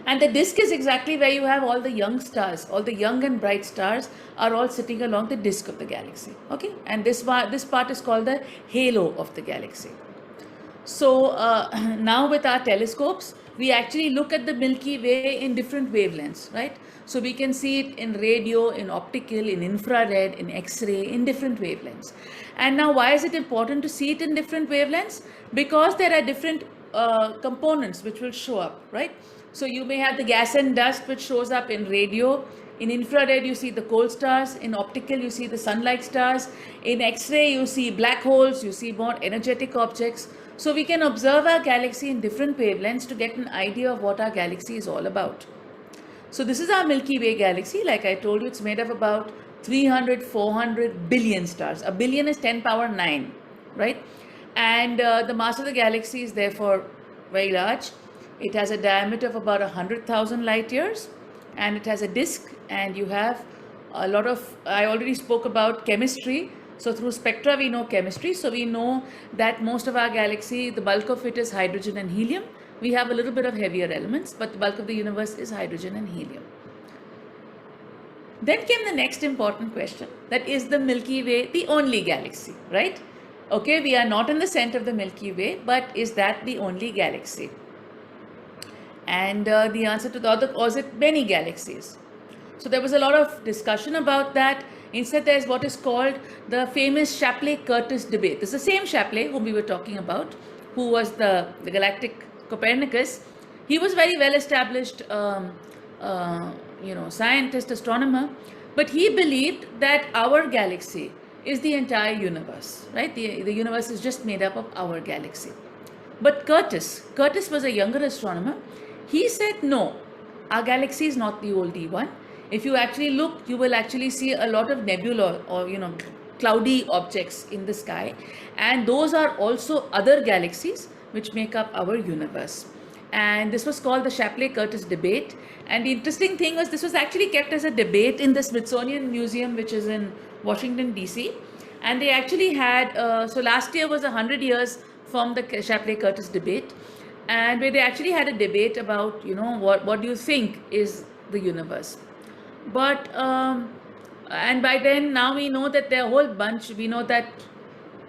And the disk is exactly where you have all the young stars. All the young and bright stars are all sitting along the disk of the galaxy. Okay? And this part is called the halo of the galaxy. So now with our telescopes, we actually look at the Milky Way in different wavelengths, right? So we can see it in radio, in optical, in infrared, in X-ray, in different wavelengths. And now why is it important to see it in different wavelengths? Because there are different components which will show up, right? So you may have the gas and dust which shows up in radio. In infrared, you see the cold stars. In optical, you see the sun-like stars. In X-ray, you see black holes. You see more energetic objects. So we can observe our galaxy in different wavelengths to get an idea of what our galaxy is all about. So this is our Milky Way galaxy. Like I told you, it's made of about 300, 400 billion stars. A billion is 10 power 9, right? And the mass of the galaxy is therefore very large. It has a diameter of about 100,000 light years, and it has a disk, and you have a lot of, I already spoke about chemistry. So through spectra, we know chemistry. So we know that most of our galaxy, the bulk of it is hydrogen and helium. We have a little bit of heavier elements, but the bulk of the universe is hydrogen and helium. Then came the next important question, that is the Milky Way the only galaxy, right? Okay, we are not in the center of the Milky Way, but is that the only galaxy? And the answer to that was it many galaxies. So there was a lot of discussion about that. Instead, there's what is called the famous Shapley-Curtis debate. It's the same Shapley whom we were talking about, who was the galactic Copernicus. He was very well established, scientist, astronomer, but he believed that our galaxy is the entire universe, right? The universe is just made up of our galaxy. But Curtis was a younger astronomer. He said, no, our galaxy is not the only one. If you actually look, you will actually see a lot of nebula or, cloudy objects in the sky. And those are also other galaxies which make up our universe. And this was called the Shapley-Curtis debate. And the interesting thing was this was actually kept as a debate in the Smithsonian Museum, which is in Washington, D.C. And they actually had, so last year was 100 years from the Shapley-Curtis debate. And where they actually had a debate about, what do you think is the universe? But, and by then, now we know that there are a whole bunch. We know that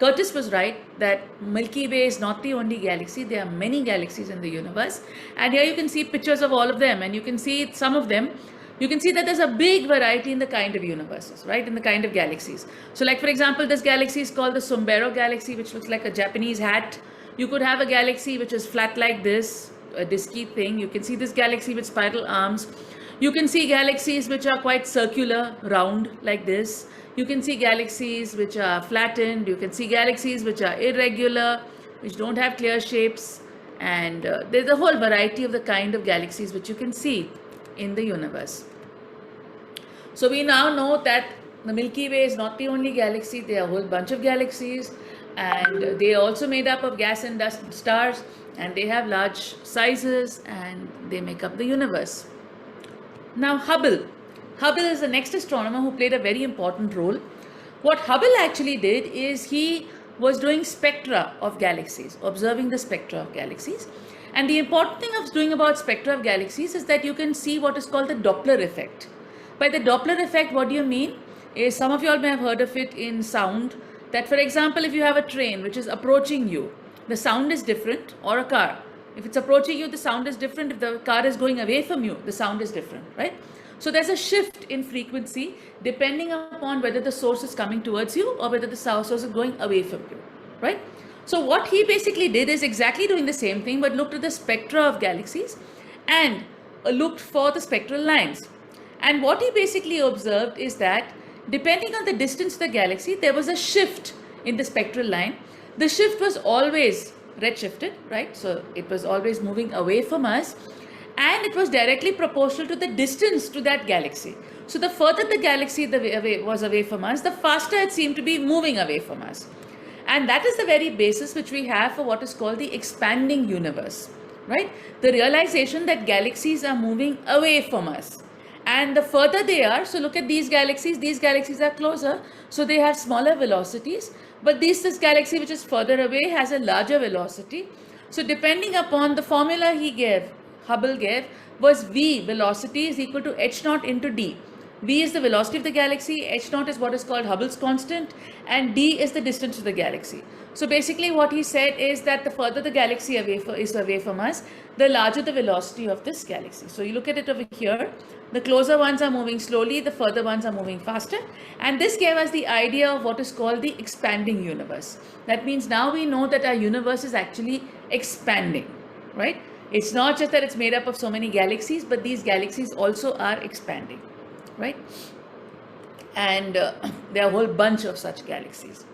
Curtis was right, that Milky Way is not the only galaxy. There are many galaxies in the universe. And here you can see pictures of all of them. And you can see some of them. You can see that there's a big variety in the kind of universes, right? In the kind of galaxies. So like, for example, this galaxy is called the Sombrero galaxy, which looks like a Japanese hat. You could have a galaxy which is flat like this, a disky thing. You can see this galaxy with spiral arms. You can see galaxies which are quite circular, round like this. You can see galaxies which are flattened. You can see galaxies which are irregular, which don't have clear shapes. And there's a whole variety of the kind of galaxies which you can see in the universe. So we now know that the Milky Way is not the only galaxy. There are a whole bunch of galaxies. And they are also made up of gas and dust stars, and they have large sizes, and they make up the universe. Now Hubble Hubble is the next astronomer who played a very important role. What Hubble actually did is he was doing spectra of galaxies, observing the spectra of galaxies. And the important thing of doing about spectra of galaxies is that you can see what is called the Doppler effect. By the Doppler effect, what do you mean? Is some of you all may have heard of it in sound, that for example, if you have a train which is approaching you, the sound is different, or a car. If it's approaching you, the sound is different. If the car is going away from you, the sound is different, right? So there's a shift in frequency depending upon whether the source is coming towards you or whether the source is going away from you, right? So what he basically did is exactly doing the same thing, but looked at the spectra of galaxies and looked for the spectral lines. And what he basically observed is that depending on the distance to the galaxy, there was a shift in the spectral line. The shift was always redshifted, right? So it was always moving away from us, and it was directly proportional to the distance to that galaxy. So the further the galaxy was away from us, the faster it seemed to be moving away from us. And that is the very basis which we have for what is called the expanding universe, right? The realization that galaxies are moving away from us. And the further they are, so look at these galaxies are closer, so they have smaller velocities. But this galaxy which is further away has a larger velocity. So depending upon the formula Hubble gave, was V, velocity, is equal to h naught into d. V is the velocity of the galaxy, h naught is what is called Hubble's constant, and d is the distance to the galaxy. So basically what he said is that the further the galaxy is away from us, the larger the velocity of this galaxy. So you look at it over here, the closer ones are moving slowly, the further ones are moving faster. And this gave us the idea of what is called the expanding universe. That means now we know that our universe is actually expanding, right? It's not just that it's made up of so many galaxies, but these galaxies also are expanding, right? And there are a whole bunch of such galaxies.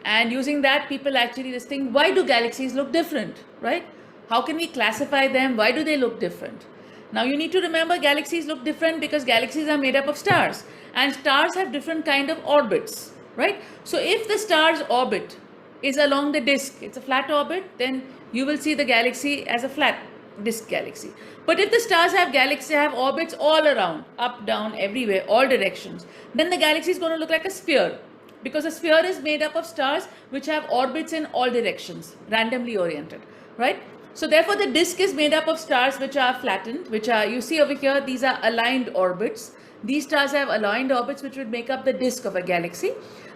And using that, people actually just think, why do galaxies look different, right? How can we classify them? Why do they look different? Now you need to remember galaxies look different because galaxies are made up of stars, and stars have different kind of orbits, right? So if the star's orbit is along the disk, it's a flat orbit, then you will see the galaxy as a flat disk galaxy. But if the stars have orbits all around, up, down, everywhere, all directions, then the galaxy is going to look like a sphere, because a sphere is made up of stars which have orbits in all directions, randomly oriented, right? So therefore the disk is made up of stars which are flattened, which are, you see over here, these are aligned orbits. These stars have aligned orbits which would make up the disk of a galaxy.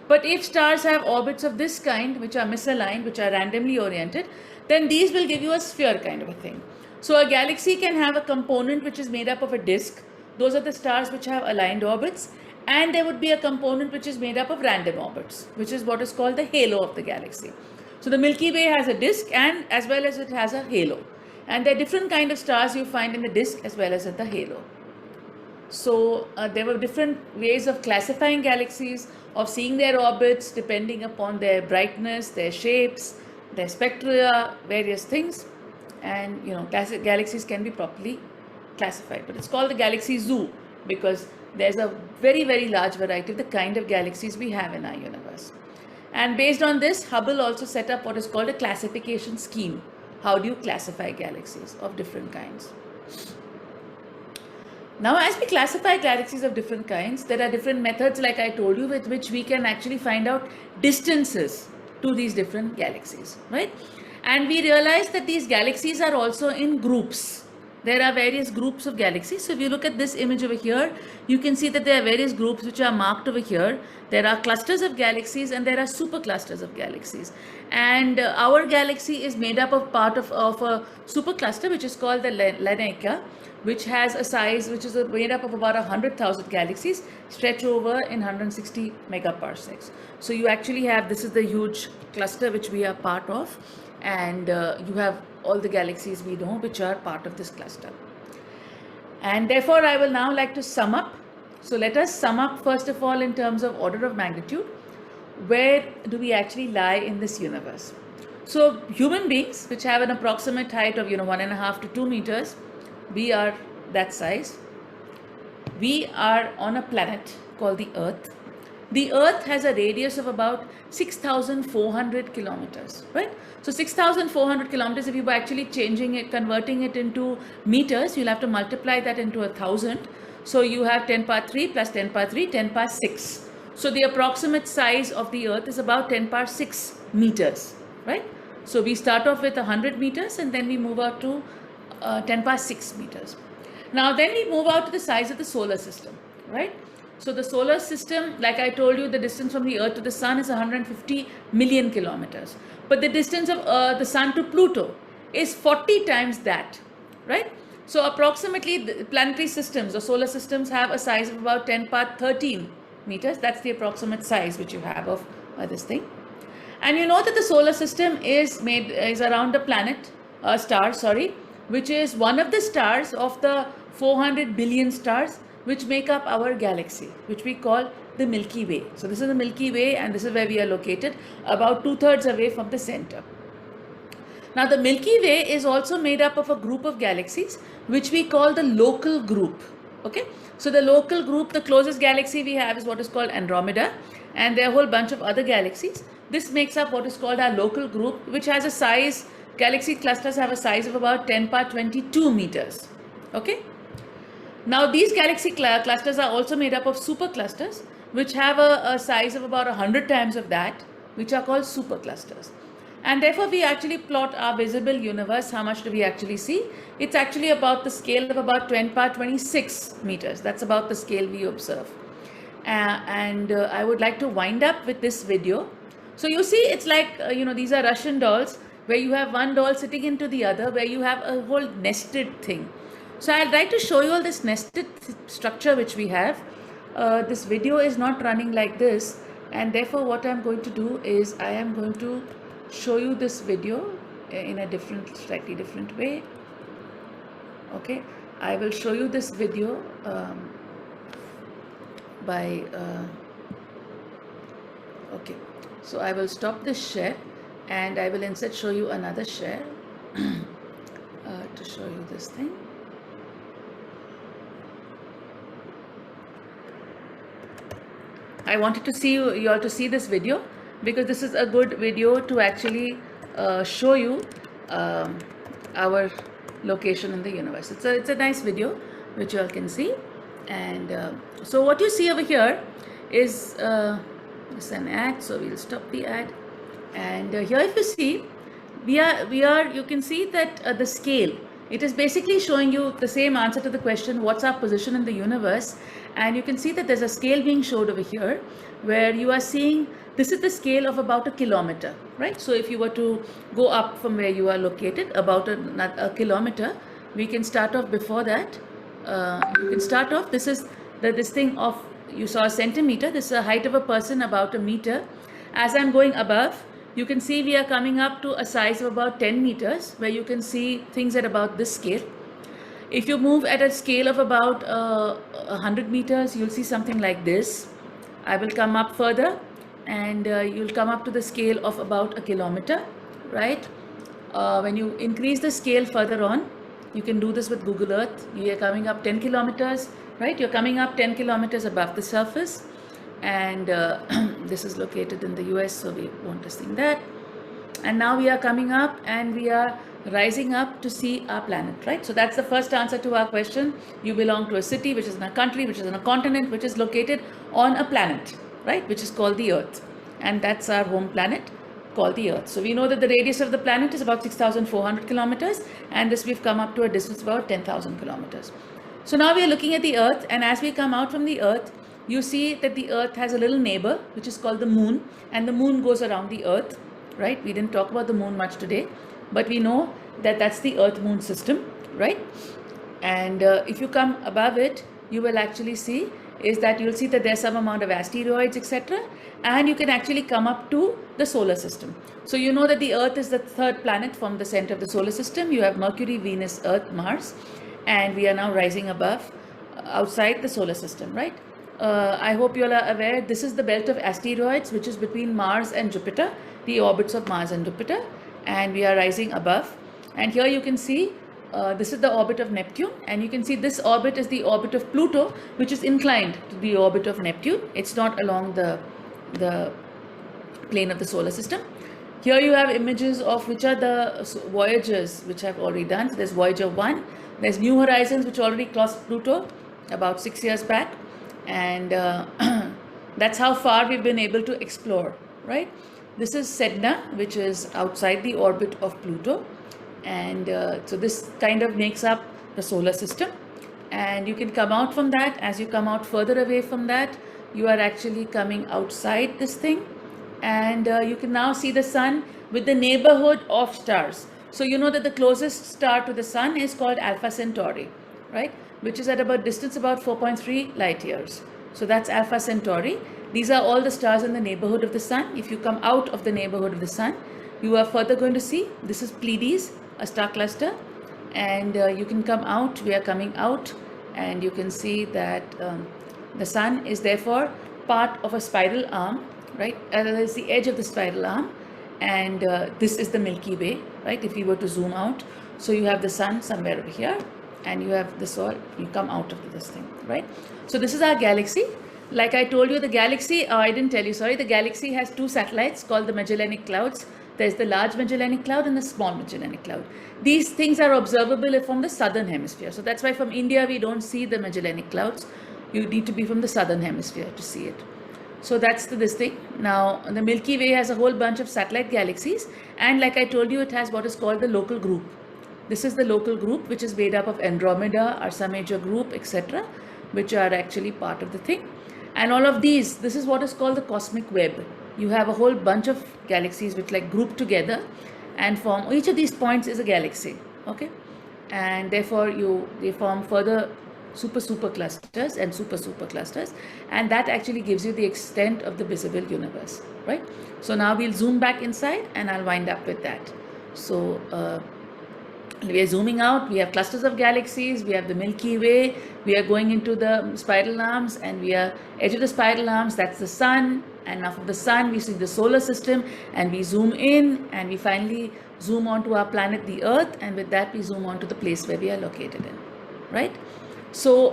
But if stars have orbits of this kind, which are misaligned, which are randomly oriented, then these will give you a sphere kind of a thing. So a galaxy can have a component which is made up of a disk. Those are the stars which have aligned orbits. And there would be a component which is made up of random orbits, which is what is called the halo of the galaxy. So the Milky Way has a disk, and as well as it has a halo. And there are different kind of stars you find in the disk as well as in the halo. So there were different ways of classifying galaxies, of seeing their orbits depending upon their brightness, their shapes, their spectra, various things. And galaxies can be properly classified. But it's called the galaxy zoo because there's a very, very large variety of the kind of galaxies we have in our universe. And based on this, Hubble also set up what is called a classification scheme. How do you classify galaxies of different kinds? Now, as we classify galaxies of different kinds, there are different methods, like I told you, with which we can actually find out distances to these different galaxies, right? And we realize that these galaxies are also in groups. There are various groups of galaxies. So if you look at this image over here, you can see that there are various groups which are marked over here. There are clusters of galaxies and there are superclusters of galaxies. And our galaxy is made up of part of a supercluster which is called the Linacia, which has a size which is made up of about 100,000 galaxies stretch over in 160 megaparsecs. So you actually have, this is the huge cluster which we are part of, and you have all the galaxies we know which are part of this cluster. And therefore I will now like to sum up. So let us sum up first of all in terms of order of magnitude. Where do we actually lie in this universe? So human beings, which have an approximate height of 1.5 to 2 meters, we are that size. We are on a planet called the Earth. The Earth has a radius of about 6,400 kilometers, right? So 6,400 kilometers, if you were actually changing it, converting it into meters, you'll have to multiply that into 1,000. So you have 10 power 3 plus 10 power 3, 10 power 6. So the approximate size of the Earth is about 10 power 6 meters, right? So we start off with 100 meters and then we move out to 10 power 6 meters. Now then we move out to the size of the solar system, right? So the solar system, like I told you, the distance from the Earth to the Sun is 150 million kilometers. But the distance of the Sun to Pluto is 40 times that, right? So approximately the planetary systems or solar systems have a size of about 10 power 13 meters. That's the approximate size which you have of this thing. And you know that the solar system is around a planet, a star, sorry, which is one of the stars of the 400 billion stars which make up our galaxy, which we call the Milky Way. So this is the Milky Way, and this is where we are located, about 2/3 away from the center. Now the Milky Way is also made up of a group of galaxies which we call the local group. Okay, so the local group, the closest galaxy we have is what is called Andromeda, and there are a whole bunch of other galaxies. This makes up what is called our local group, which has a size, galaxy clusters have a size of about 10 power 22 meters. Okay, now these galaxy clusters are also made up of superclusters, which have a size of about 100 times of that, which are called superclusters. And therefore we actually plot our visible universe. How much do we actually see? It's actually about the scale of about 10 power 26 meters. That's about the scale we observe. I would like to wind up with this video. So you see, it's like, these are Russian dolls, where you have one doll sitting into the other, where you have a whole nested thing. So I'd like to show you all this nested structure which we have. This video is not running like this, and therefore what I'm going to do is I am going to show you this video in a slightly different way. Okay, I will show you this video okay, so I will stop this share and I will instead show you another share to show you this thing. I wanted to see you all to see this video because this is a good video to actually show you our location in the universe. It's a nice video which you all can see. And so what you see over here is an ad, so we'll stop the ad. And here if you see, you can see that the scale, it is basically showing you the same answer to the question, what's our position in the universe? And you can see that there's a scale being showed over here where you are seeing, this is the scale of about a kilometer, right? So if you were to go up from where you are located about a kilometer, we can start off before that. You can start off, this is this thing of, you saw a centimeter, this is a height of a person about a meter. As I'm going above, you can see we are coming up to a size of about 10 meters, where you can see things at about this scale. If you move at a scale of about 100 meters, you'll see something like this. I will come up further and you'll come up to the scale of about a kilometer, right? When you increase the scale further on, you can do this with Google Earth. You are coming up 10 kilometers, right? You're coming up 10 kilometers above the surface. And this is located in the US, so we won't distinguish that. And now we are coming up and we are rising up to see our planet, right? So that's the first answer to our question. You belong to a city, which is in a country, which is in a continent, which is located on a planet, right? Which is called the Earth. And that's our home planet called the Earth. So we know that the radius of the planet is about 6,400 kilometers, and this we've come up to a distance of about 10,000 kilometers. So now we are looking at the Earth, and as we come out from the Earth, you see that the Earth has a little neighbor, which is called the Moon, and the Moon goes around the Earth, right? We didn't talk about the Moon much today, but we know that that's the Earth-Moon system, right? And if you come above it, you will actually see is that you'll see that there's some amount of asteroids, etc. And you can actually come up to the solar system. So you know that the Earth is the third planet from the center of the solar system. You have Mercury, Venus, Earth, Mars, and we are now rising above outside the solar system, right? I hope you all are aware, this is the belt of asteroids, which is between Mars and Jupiter, the orbits of Mars and Jupiter, and we are rising above. And here you can see this is the orbit of Neptune, and you can see this orbit is the orbit of Pluto, which is inclined to the orbit of Neptune. It's not along the plane of the solar system. Here you have images of which are the voyagers which have already done. So there's Voyager 1, there's New Horizons, which already crossed Pluto about 6 years back, and That's how far we've been able to explore, right? This is Sedna, which is outside the orbit of Pluto. And so this kind of makes up the solar system. And you can come out from that. As you come out further away from that, you are actually coming outside this thing. And you can now see the sun with the neighborhood of stars. So you know that the closest star to the sun is called Alpha Centauri, right? Which is at about distance about 4.3 light years. So that's Alpha Centauri. These are all the stars in the neighborhood of the sun. If you come out of the neighborhood of the sun, you are further going to see, this is Pleiades, a star cluster. And you can come out, we are coming out, and you can see that the sun is therefore part of a spiral arm, right? That is the edge of the spiral arm. And this is the Milky Way, right? If we were to zoom out. So you have the sun somewhere over here, and you have this all, you come out of this thing, right? So this is our galaxy. Like I told you, the galaxy, I didn't tell you, sorry, the galaxy has two satellites called the Magellanic Clouds. There's the large Magellanic Cloud and the small Magellanic Cloud. These things are observable from the southern hemisphere. So that's why from India, we don't see the Magellanic Clouds. You need to be from the southern hemisphere to see it. So that's this thing. Now, the Milky Way has a whole bunch of satellite galaxies. And like I told you, it has what is called the local group. This is the local group, which is made up of Andromeda, Ursa Major group, etc., which are actually part of the thing. And all of these, this is what is called the cosmic web. You have a whole bunch of galaxies which like group together and form, each of these points is a galaxy, okay? And therefore they form further super clusters and super clusters, and that actually gives you the extent of the visible universe, right? So now we'll zoom back inside and I'll wind up with that. So we are zooming out, we have clusters of galaxies, we have the Milky Way, we are going into the spiral arms, and we are edge of the spiral arms, that's the sun, and now from the sun we see the solar system, and we zoom in, and we finally zoom onto our planet, the Earth, and with that we zoom onto the place where we are located in, right? So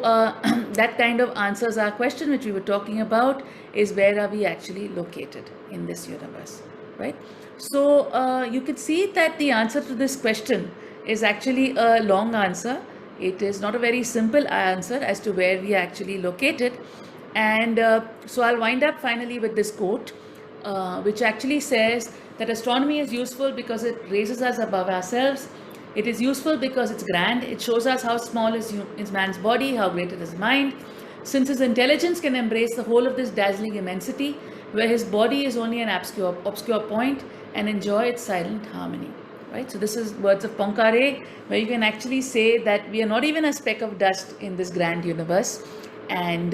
that kind of answers our question which we were talking about, is where are we actually located in this universe, right? So you can see that the answer to this question is actually a long answer. It is not a very simple answer as to where we are actually located. And so I'll wind up finally with this quote, which actually says that astronomy is useful because it raises us above ourselves. It is useful because it's grand. It shows us how small is man's body, how great is his mind. Since his intelligence can embrace the whole of this dazzling immensity, where his body is only an obscure point, and enjoy its silent harmony. Right? So this is words of Poincare, where you can actually say that we are not even a speck of dust in this grand universe. And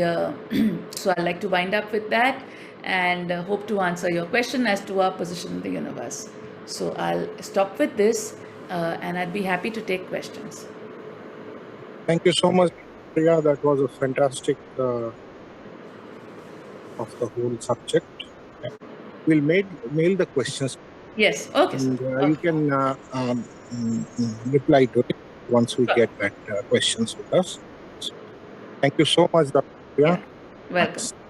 so I'd like to wind up with that, and hope to answer your question as to our position in the universe. So I'll stop with this, and I'd be happy to take questions. Thank you so much, Priya. That was a fantastic of the whole subject. We'll mail the questions. Yes, okay. And you can reply to it once we get that questions with us. Thank you so much, Dr. Priya. Welcome.